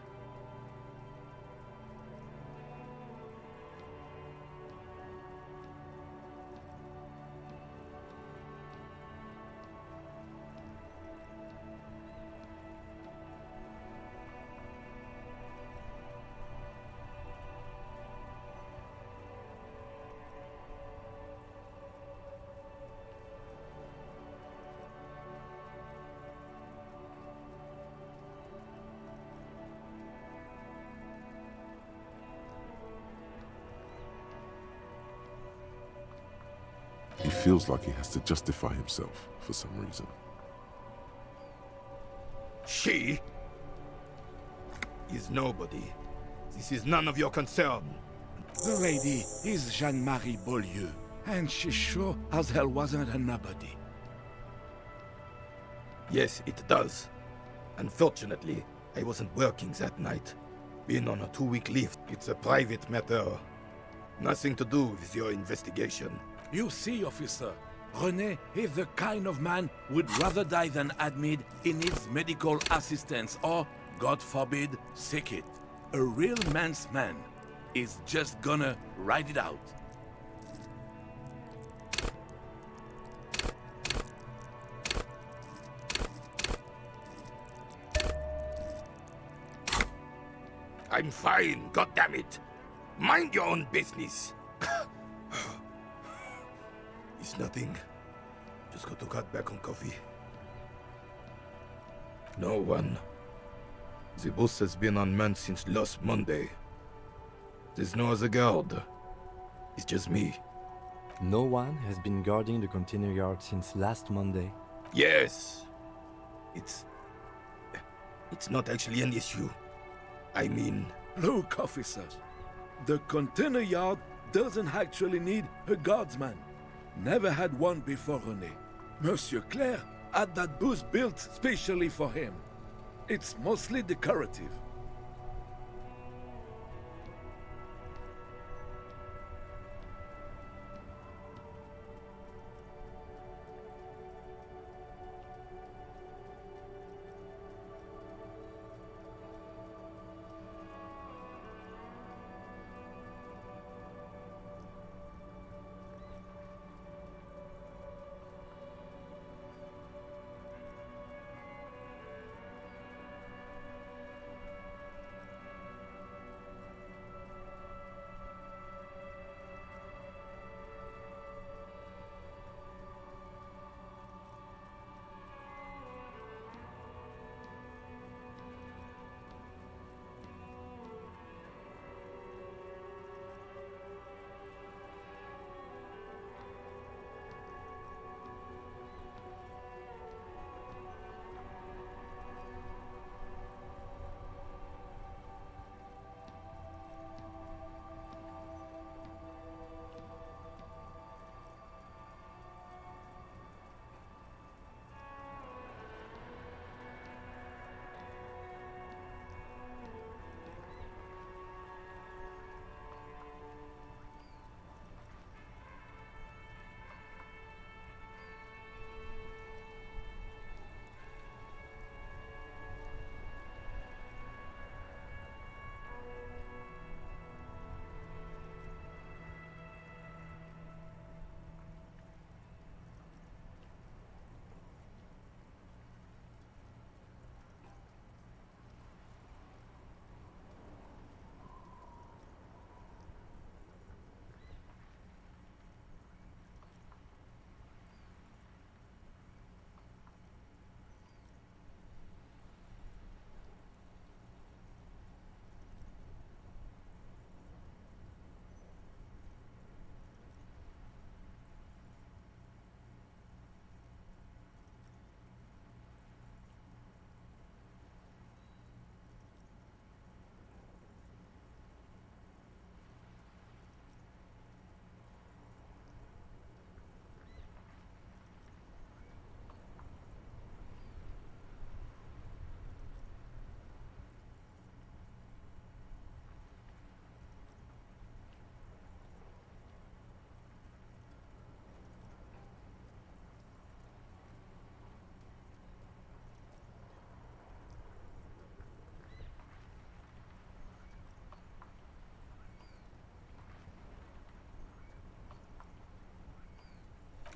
He feels like he has to justify himself for some reason. She is nobody. This is none of your concern. The lady is Jeanne-Marie Beaulieu, and she sure as hell wasn't a nobody. Yes, it does. Unfortunately, I wasn't working that night. Being on a 2-week leave, it's a private matter. Nothing to do with your investigation. You see, officer, René is the kind of man would rather die than admit he needs medical assistance or, God forbid, seek it. A real man's man is just gonna ride it out. I'm fine, goddammit. Mind your own business. It's nothing. Just got to cut back on coffee. No one. The bus has been unmanned since last Monday. There's no other guard. It's just me. No one has been guarding the container yard since last Monday. Yes. It's It's not actually an issue. I mean... Look, officers. The container yard doesn't actually need a guardsman. Never had one before René. Monsieur Claire had that booth built specially for him. It's mostly decorative.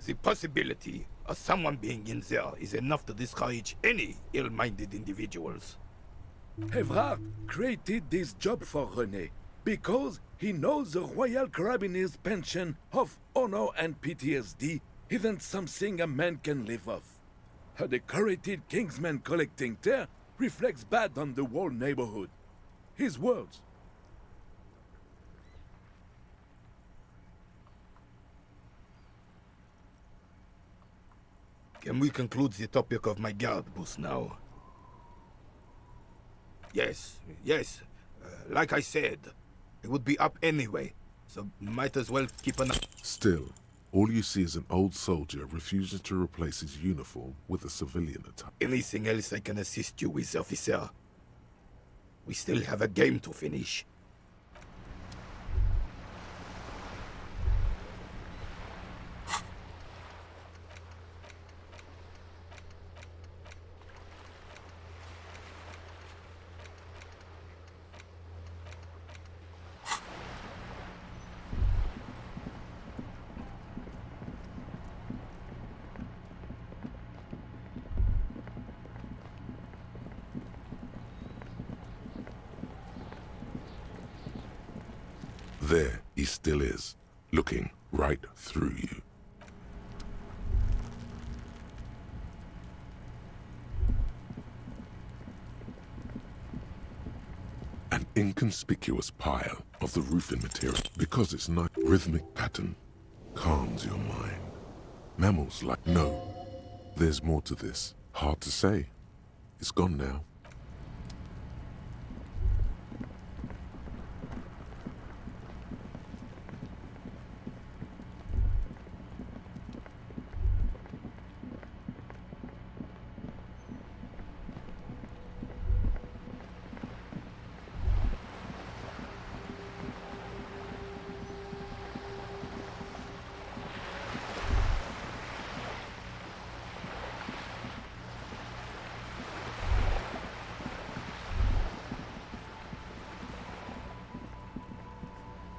The possibility of someone being in there is enough to discourage any ill-minded individuals. Feltherre created this job for René because he knows the Royal Carabiniers' pension of honor and PTSD isn't something a man can live off. A decorated Kingsman collecting tear reflects bad on the whole neighborhood. His words. Can we conclude the topic of my guard booth now? Yes. Like I said, it would be up anyway, so might as well keep an eye. Still, all you see is an old soldier refusing to replace his uniform with a civilian attire. Anything else I can assist you with, officer? We still have a game to finish. There he still is, looking right through you. An inconspicuous pile of the roofing material, because it's not rhythmic pattern, calms your mind. Mammals like, no, there's more to this. Hard to say. It's gone now.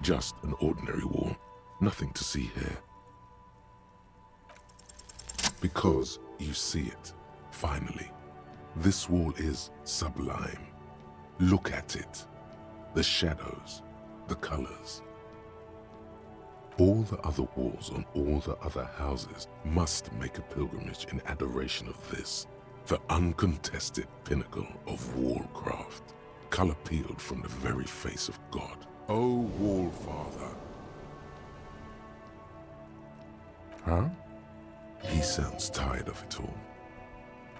Just an ordinary wall. Nothing to see here. Because you see it, finally. This wall is sublime. Look at it. The shadows, the colors. All the other walls on all the other houses must make a pilgrimage in adoration of this, the uncontested pinnacle of wallcraft, color peeled from the very face of God. Oh, Wall Father. Huh? He sounds tired of it all.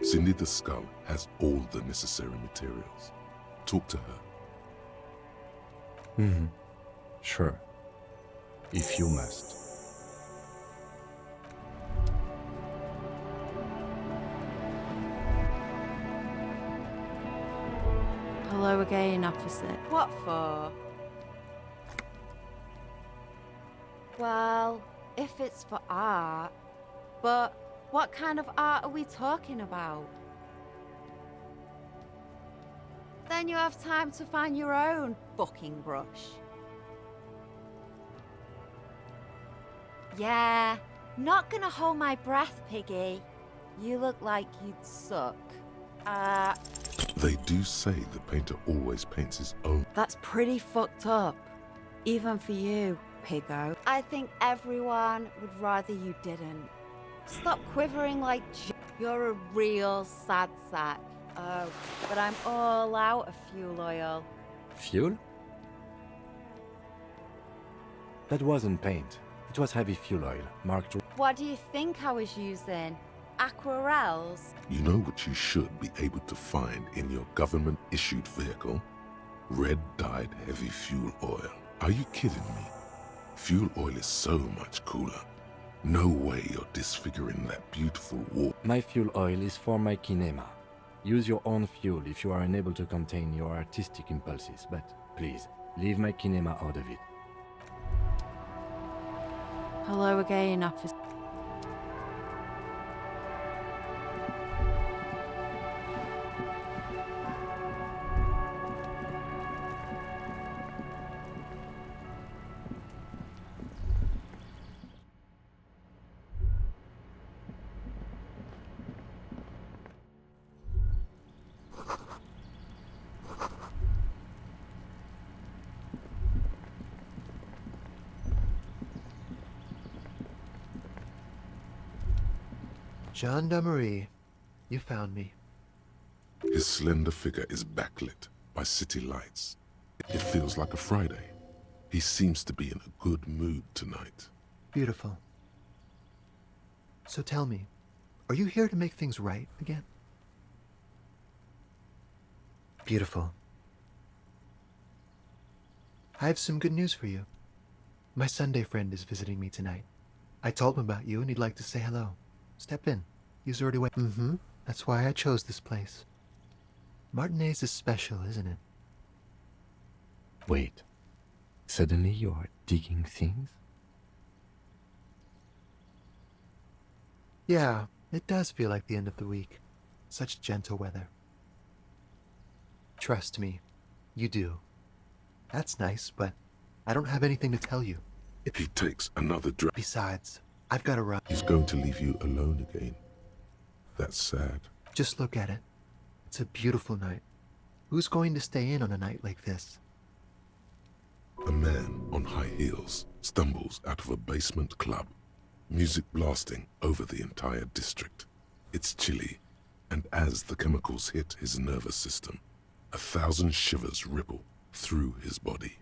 Cindy the Skull has all the necessary materials. Talk to her. Mm-hmm. Sure. If you must. Hello again, officer. What for? Well, if it's for art. But what kind of art are we talking about? Then you have time to find your own fucking brush. Yeah, not gonna hold my breath, Piggy. You look like you'd suck. They do say the painter always paints his own. That's pretty fucked up. Even for you, Piggo. I think everyone would rather you didn't. Stop quivering like you're a real sad sack. Oh, but I'm all out of fuel oil. Fuel? That wasn't paint. It was heavy fuel oil, marked... What do you think I was using? Aquarels? You know what you should be able to find in your government-issued vehicle? Red-dyed heavy fuel oil. Are you kidding me? Fuel oil is so much cooler. No way you're disfiguring that beautiful wall. My fuel oil is for my kinema. Use your own fuel if you are unable to contain your artistic impulses, but please, leave my kinema out of it. Hello again, officer. Gendarmerie, you found me. His slender figure is backlit by city lights. It feels like a Friday. He seems to be in a good mood tonight. Beautiful. So tell me, are you here to make things right again? Beautiful. I have some good news for you. My Sunday friend is visiting me tonight. I told him about you and he'd like to say hello. Step in. He's already waiting. Mm-hmm. That's why I chose this place. Martinez is special, isn't it? Wait. Suddenly you are digging things? Yeah, it does feel like the end of the week. Such gentle weather. Trust me, you do. That's nice, but I don't have anything to tell you. He takes another drink. Besides, I've got to run. He's going to leave you alone again. That's sad. Just look at it. It's a beautiful night. Who's going to stay in on a night like this? A man on high heels stumbles out of a basement club, music blasting over the entire district. It's chilly, and as the chemicals hit his nervous system, 1,000 shivers ripple through his body.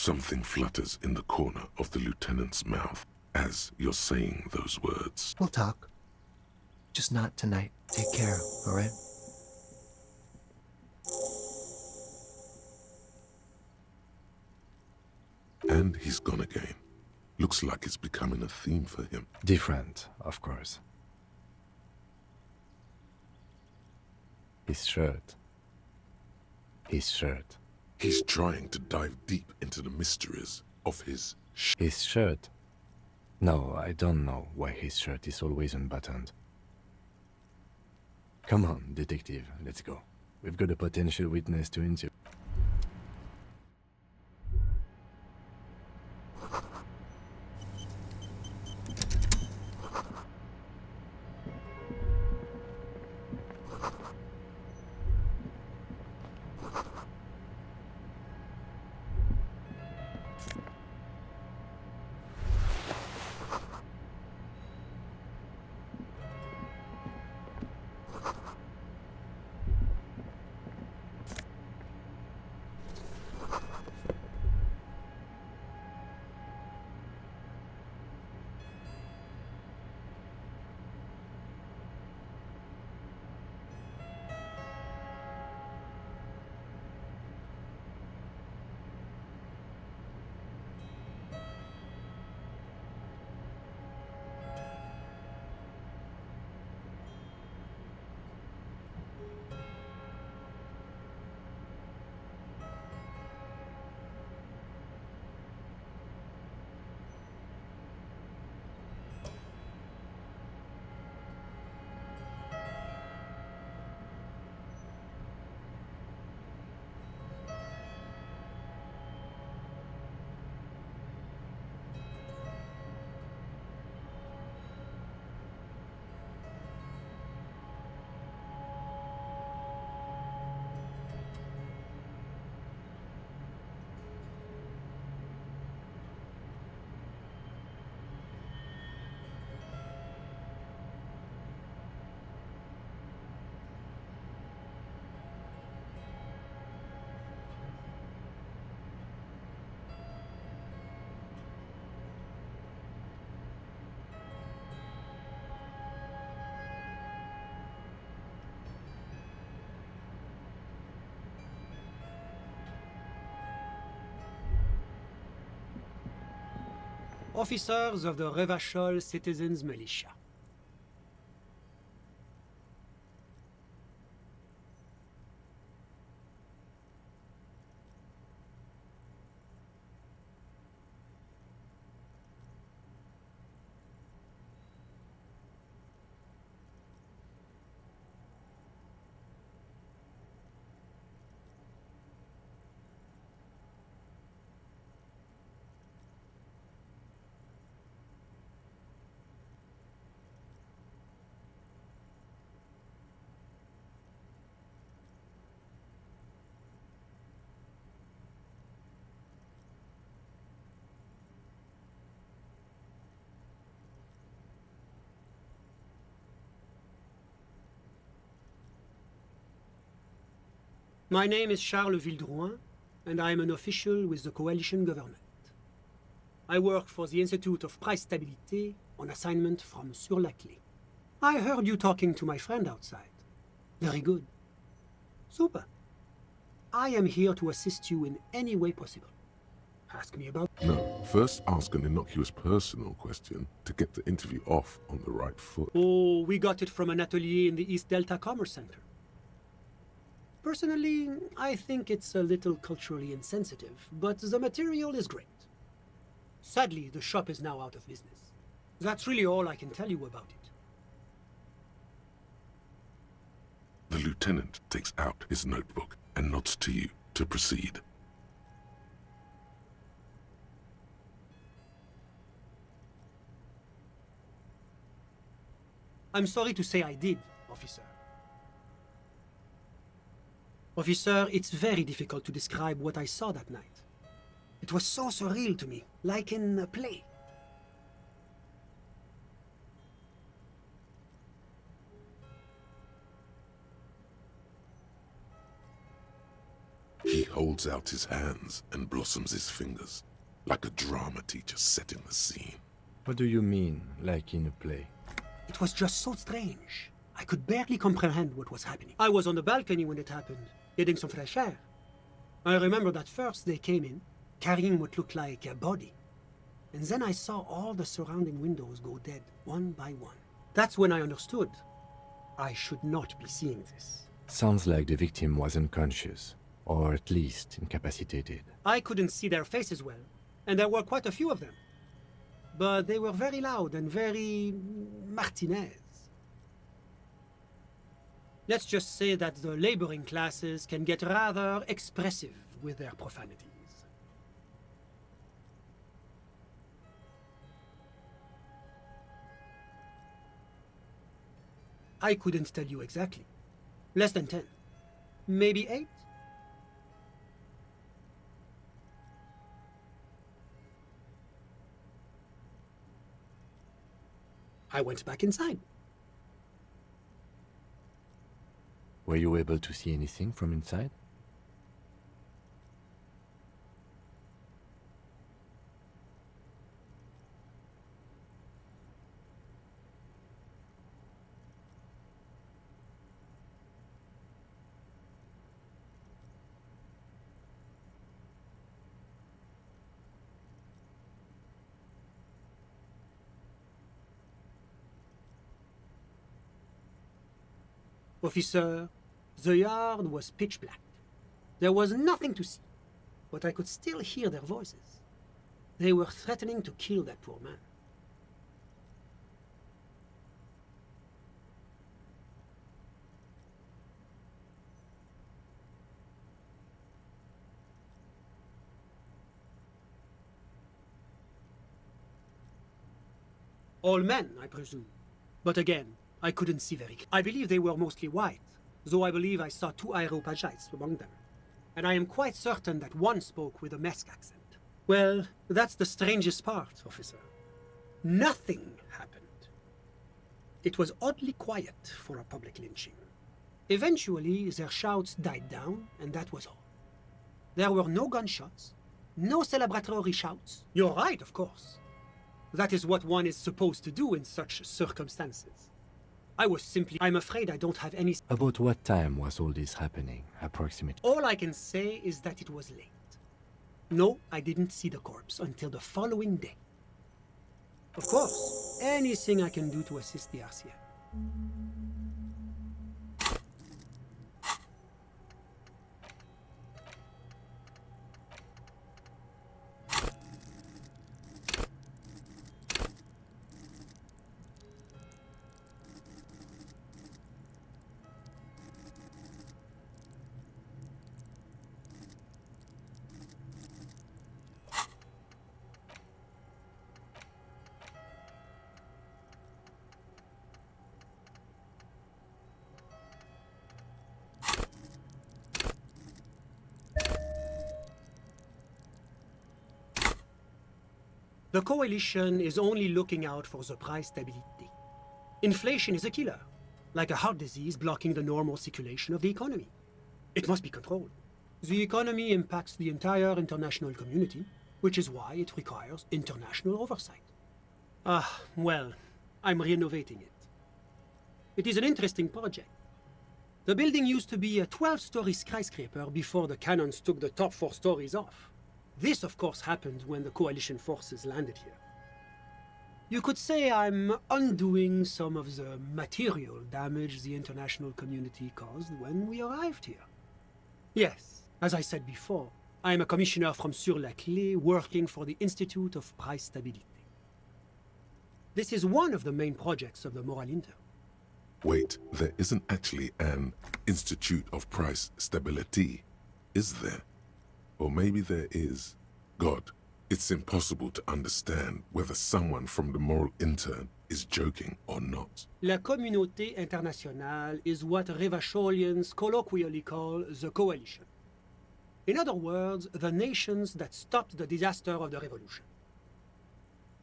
Something flutters in the corner of the lieutenant's mouth as you're saying those words. We'll talk. Just not tonight. Take care, all right? And he's gone again. Looks like it's becoming a theme for him. Different, of course. His shirt. His shirt. He's trying to dive deep into the mysteries of his His shirt? No, I don't know why his shirt is always unbuttoned. Come on, detective, let's go. We've got a potential witness to interview. Officers of the Revachol Citizens Militia. My name is Charles Vildrouin, and I am an official with the coalition government. I work for the Institute of Price Stabilité on assignment from Sur-la-Clé. I heard you talking to my friend outside. Very good. Super. I am here to assist you in any way possible. Ask me about... No, first ask an innocuous personal question to get the interview off on the right foot. Oh, we got it from an atelier in the East Delta Commerce Center. Personally, I think it's a little culturally insensitive, but the material is great. Sadly, the shop is now out of business. That's really all I can tell you about it. The lieutenant takes out his notebook and nods to you to proceed. I'm sorry to say I did, officer. Officer, it's very difficult to describe what I saw that night. It was so surreal to me, like in a play. He holds out his hands and blossoms his fingers, like a drama teacher setting the scene. What do you mean, like in a play? It was just so strange. I could barely comprehend what was happening. I was on the balcony when it happened, getting some fresh air. I remember that first they came in, carrying what looked like a body. And then I saw all the surrounding windows go dead, one by one. That's when I understood. I should not be seeing this. Sounds like the victim was unconscious, or at least incapacitated. I couldn't see their faces well, and there were quite a few of them. But they were very loud and very Martinez. Let's just say that the laboring classes can get rather expressive with their profanities. I couldn't tell you exactly. Less than 10. Maybe 8? I went back inside. Were you able to see anything from inside? Officer, the yard was pitch black. There was nothing to see, but I could still hear their voices. They were threatening to kill that poor man. All men, I presume. But again, I couldn't see very clearly. I believe they were mostly white, though I believe I saw 2 Areopagites among them. And I am quite certain that one spoke with a Mesk accent. Well, that's the strangest part, officer. Nothing happened. It was oddly quiet for a public lynching. Eventually, their shouts died down, and that was all. There were no gunshots, no celebratory shouts. You're right, of course. That is what one is supposed to do in such circumstances. I'm afraid I don't have any... About what time was all this happening, approximately? All I can say is that it was late. No, I didn't see the corpse until the following day. Of course, anything I can do to assist the RCA. The coalition is only looking out for the price stability. Inflation is a killer, like a heart disease blocking the normal circulation of the economy. It must be controlled. The economy impacts the entire international community, which is why it requires international oversight. Well, I'm renovating it. It is an interesting project. The building used to be a 12-story skyscraper before the cannons took the top 4 stories off. This, of course, happened when the coalition forces landed here. You could say I'm undoing some of the material damage the international community caused when we arrived here. Yes, as I said before, I am a commissioner from Sur-la-Clé working for the Institute of Price Stability. This is one of the main projects of the Moral Inter. Wait, there isn't actually an Institute of Price Stability, is there? Or maybe there is. God, it's impossible to understand whether someone from the Moral Intern is joking or not. La Communauté Internationale is what Revacholians colloquially call the coalition. In other words, the nations that stopped the disaster of the revolution.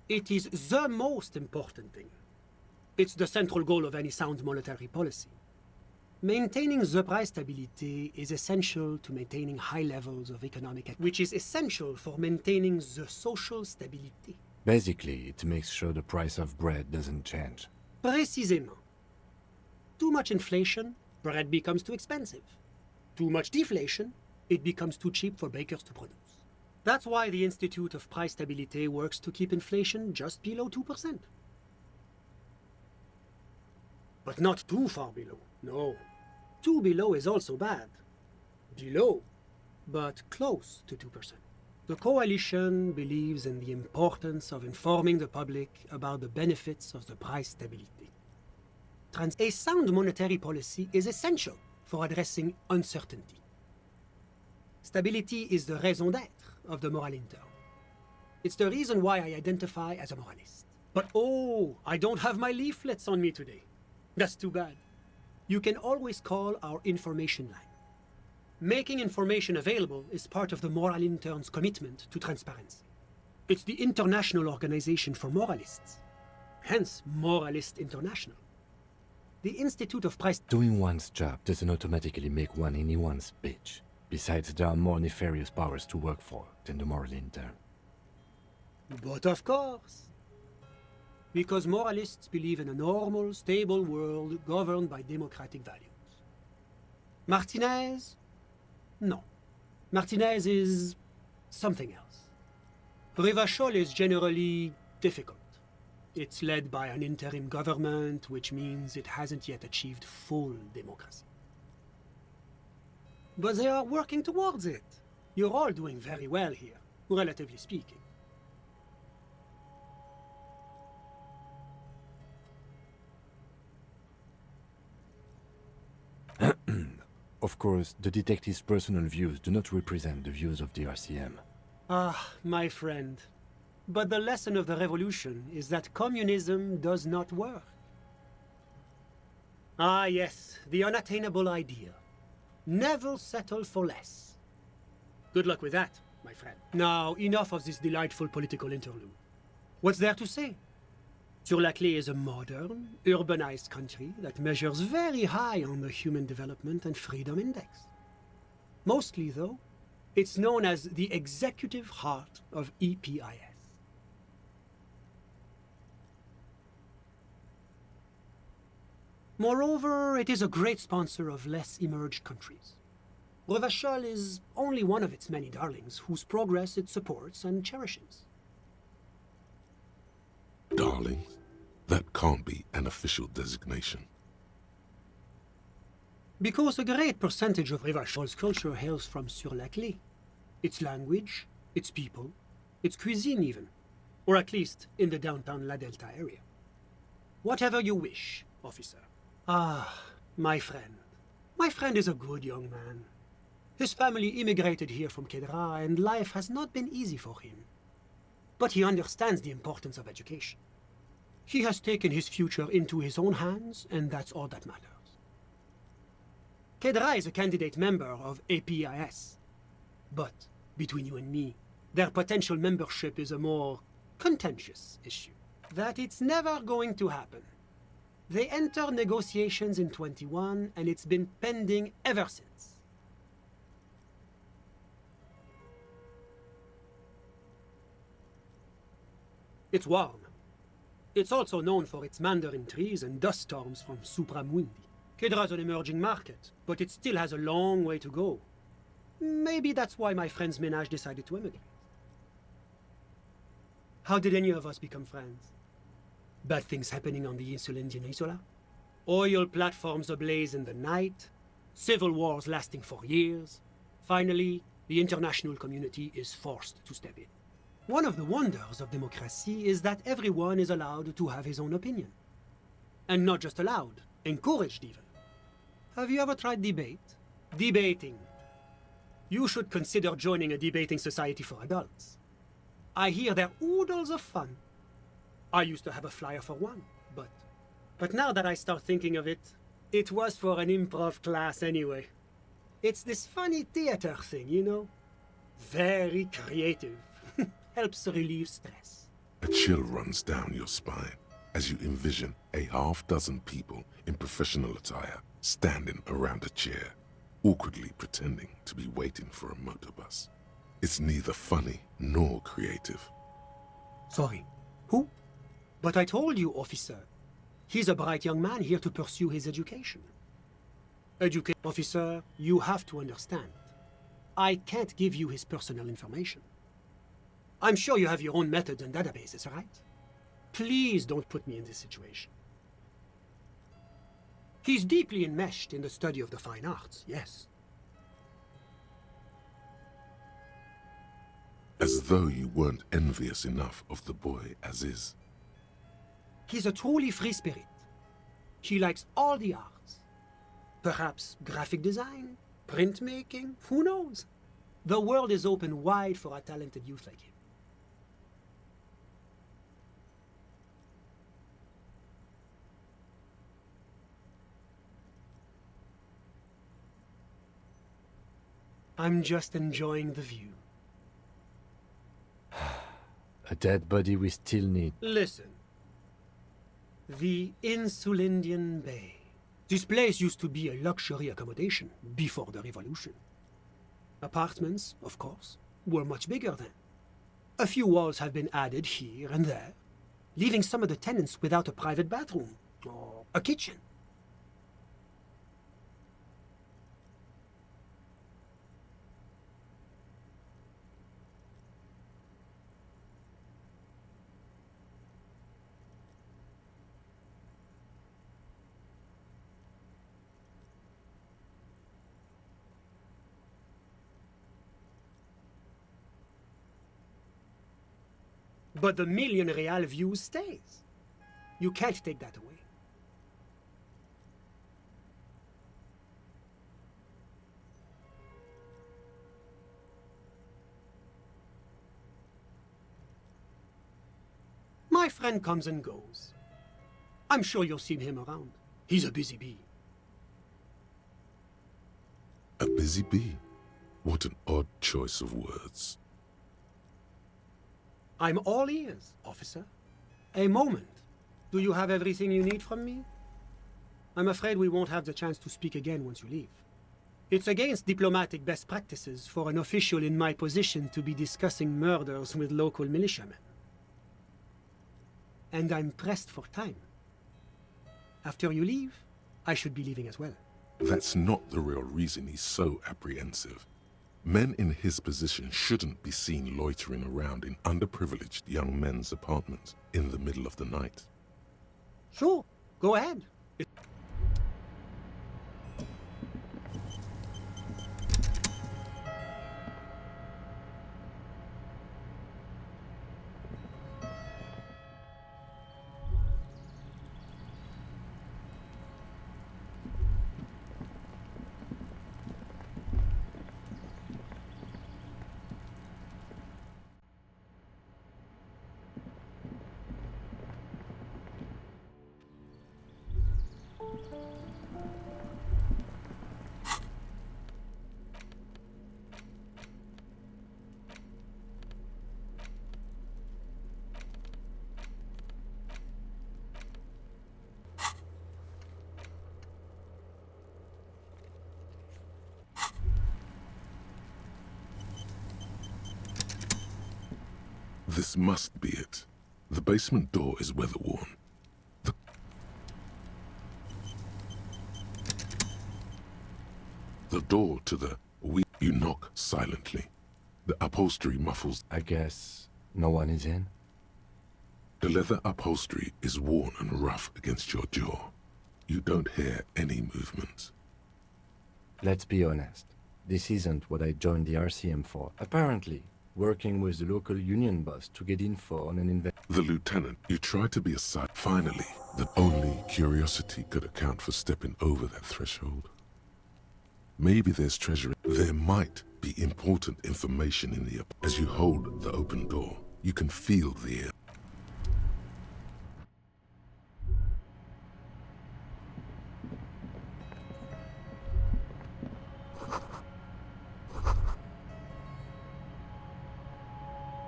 It is the most important thing. It's the central goal of any sound monetary policy. Maintaining the price stability is essential to maintaining high levels of economic activity, which is essential for maintaining the social stability. Basically, it makes sure the price of bread doesn't change. Précisément. Too much inflation, bread becomes too expensive. Too much deflation, it becomes too cheap for bakers to produce. That's why the Institute of Price Stability works to keep inflation just below 2%. But not too far below, no. Too below is also bad. Below, but close to 2%. The Coalition believes in the importance of informing the public about the benefits of the price stability. A sound monetary policy is essential for addressing uncertainty. Stability is the raison d'être of the moral intern. It's the reason why I identify as a moralist. But oh, I don't have my leaflets on me today. That's too bad. You can always call our information line. Making information available is part of the moral intern's commitment to transparency. It's the international organization for moralists, hence Moralist International. The Institute of Price... Doing one's job doesn't automatically make one anyone's bitch. Besides, there are more nefarious powers to work for than the moral intern. But of course. Because moralists believe in a normal, stable world governed by democratic values. Martinez? No. Martinez is something else. Revachol is generally difficult. It's led by an interim government, which means it hasn't yet achieved full democracy. But they are working towards it. You're all doing very well here, relatively speaking. Of course, the detective's personal views do not represent the views of the RCM. Ah, my friend. But the lesson of the revolution is that communism does not work. Ah, yes, the unattainable ideal. Never settle for less. Good luck with that, my friend. Now, enough of this delightful political interlude. What's there to say? Sur-la-Clé is a modern, urbanized country that measures very high on the Human Development and Freedom Index. Mostly, though, it's known as the executive heart of EPIS. Moreover, it is a great sponsor of less emerged countries. Revachol is only one of its many darlings whose progress it supports and cherishes. Darling? That can't be an official designation. Because a great percentage of Revachol's culture hails from Sur-la-Clé. Its language, its people, its cuisine even. Or at least in the downtown La Delta area. Whatever you wish, officer. Ah, my friend. My friend is a good young man. His family immigrated here from Kedra, and life has not been easy for him. But he understands the importance of education. He has taken his future into his own hands, and that's all that matters. Kedra is a candidate member of APIS. But, between you and me, their potential membership is a more contentious issue. That it's never going to happen. They entered negotiations in 21, and it's been pending ever since. It's warm. It's also known for its mandarin trees and dust storms from Supramundi. Kedra's an emerging market, but it still has a long way to go. Maybe that's why my friend's ménage decided to emigrate. How did any of us become friends? Bad things happening on the Insulindian Peninsula? Oil platforms ablaze in the night? Civil wars lasting for years? Finally, the international community is forced to step in. One of the wonders of democracy is that everyone is allowed to have his own opinion. And not just allowed, encouraged even. Have you ever tried debate? Debating. You should consider joining a debating society for adults. I hear they're oodles of fun. I used to have a flyer for one, but now that I start thinking of it, it was for an improv class anyway. It's this funny theater thing, you know? Very creative. Helps relieve stress. A chill runs down your spine as you envision a half-dozen people in professional attire standing around a chair, awkwardly pretending to be waiting for a motor bus. It's neither funny nor creative. Sorry. Who? But I told you, officer. He's a bright young man here to pursue his education. Officer, you have to understand. I can't give you his personal information. I'm sure you have your own methods and databases, right? Please don't put me in this situation. He's deeply enmeshed in the study of the fine arts, yes. As though you weren't envious enough of the boy as is. He's a truly free spirit. He likes all the arts. Perhaps graphic design, printmaking, who knows? The world is open wide for a talented youth like him. I'm just enjoying the view. A dead body we still need. Listen. The Insulindian Bay. This place used to be a luxury accommodation before the revolution. Apartments, of course, were much bigger then. A few walls have been added here and there, leaving some of the tenants without a private bathroom or a kitchen. But the million real view stays. You can't take that away. My friend comes and goes. I'm sure you'll see him around. He's a busy bee. A busy bee? What an odd choice of words. I'm all ears, officer. A moment. Do you have everything you need from me? I'm afraid we won't have the chance to speak again once you leave. It's against diplomatic best practices for an official in my position to be discussing murders with local militiamen. And I'm pressed for time. After you leave, I should be leaving as well. That's not the real reason he's so apprehensive. Men in his position shouldn't be seen loitering around in underprivileged young men's apartments in the middle of the night. Sure, go ahead. This must be it. The basement door is weather-worn. The door to the... You knock silently. The upholstery muffles... I guess no one is in? The leather upholstery is worn and rough against your jaw. You don't hear any movement. Let's be honest. This isn't what I joined the RCM for. Apparently, working with the local union boss to get info on an The lieutenant, you tried to be a side. Finally, the only curiosity could account for stepping over that threshold. Maybe there's treasure. There might be important information in the... As you hold the open door, you can feel the air.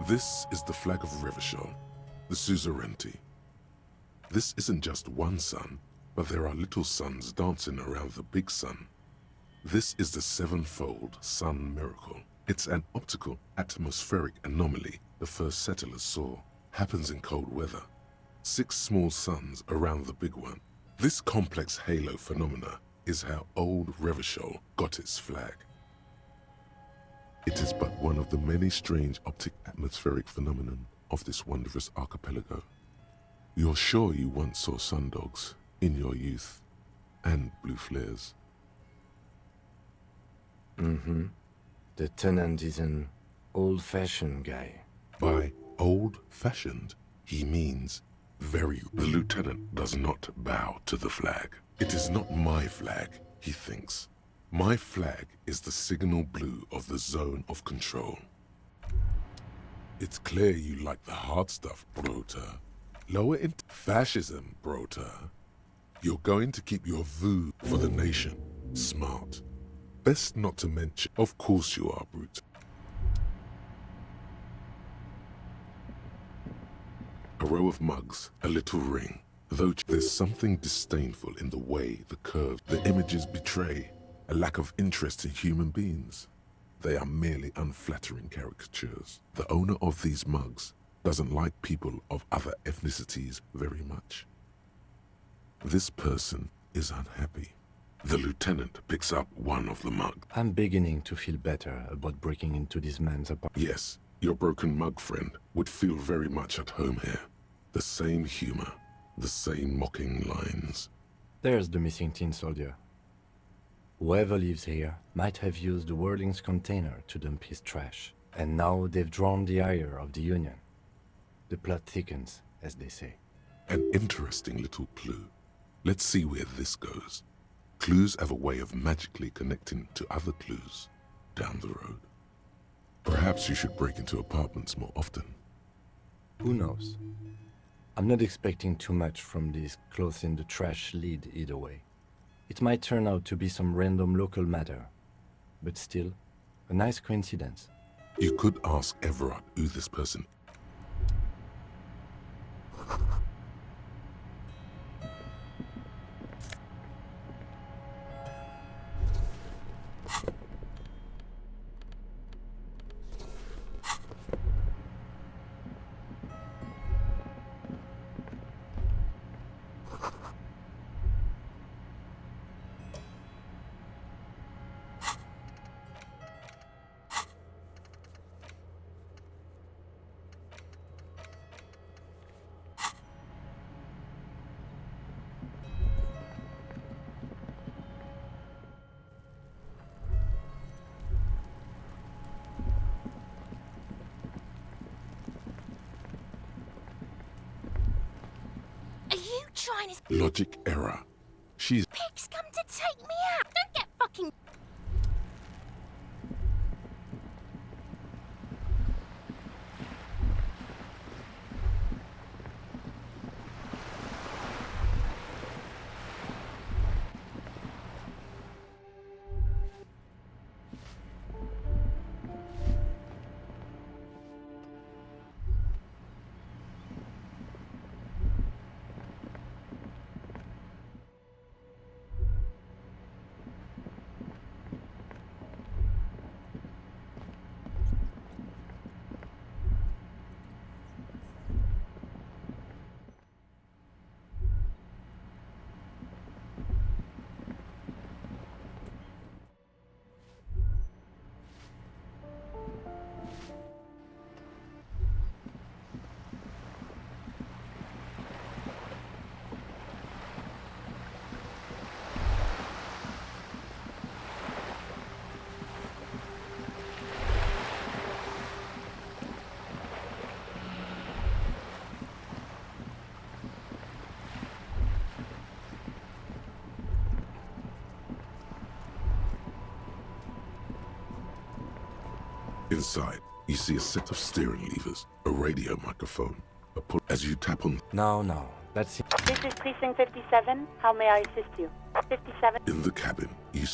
This is the flag of Revachol, the suzerainty. This isn't just one son, but there are little suns dancing around the big sun. This is the sevenfold sun miracle. It's an optical atmospheric anomaly the first settlers saw. Happens in cold weather. 6 small suns around the big one. This complex halo phenomena is how old Revachol got its flag. It is but one of the many strange optic atmospheric phenomenon of this wondrous archipelago. You're sure you once saw sundogs in your youth, and blue flares. Mm-hmm. The tenant is an old-fashioned guy. By old-fashioned, he means very. The lieutenant does not bow to the flag. It is not my flag, he thinks. My flag is the signal blue of the zone of control. It's clear you like the hard stuff, Brota. Lower into fascism, Brota. You're going to keep your voo for the nation. Smart. Best not to mention. Of course you are, Brute. A row of mugs, a little ring. Though there's something disdainful in the way the curves, the images betray a lack of interest in human beings. They are merely unflattering caricatures. The owner of these mugs doesn't like people of other ethnicities very much. This person is unhappy. The lieutenant picks up one of the mugs. I'm beginning to feel better about breaking into this man's apartment. Yes, your broken mug friend would feel very much at home here. The same humor, the same mocking lines. There's the missing tin soldier. Whoever lives here might have used the Whirling's container to dump his trash, and now they've drawn the ire of the Union. The plot thickens, as they say. An interesting little clue. Let's see where this goes. Clues have a way of magically connecting to other clues down the road. Perhaps you should break into apartments more often. Who knows? I'm not expecting too much from this clothes in the trash lead either way. It might turn out to be some random local matter, but still, a nice coincidence. You could ask Everard who this person. Logic error. She's... Pigs come to take me out! Don't get fucking... Inside, you see a set of steering levers, a radio microphone, a pull as you tap on... No, that's it. This is Precinct 57. How may I assist you? 57. In the cabin, you...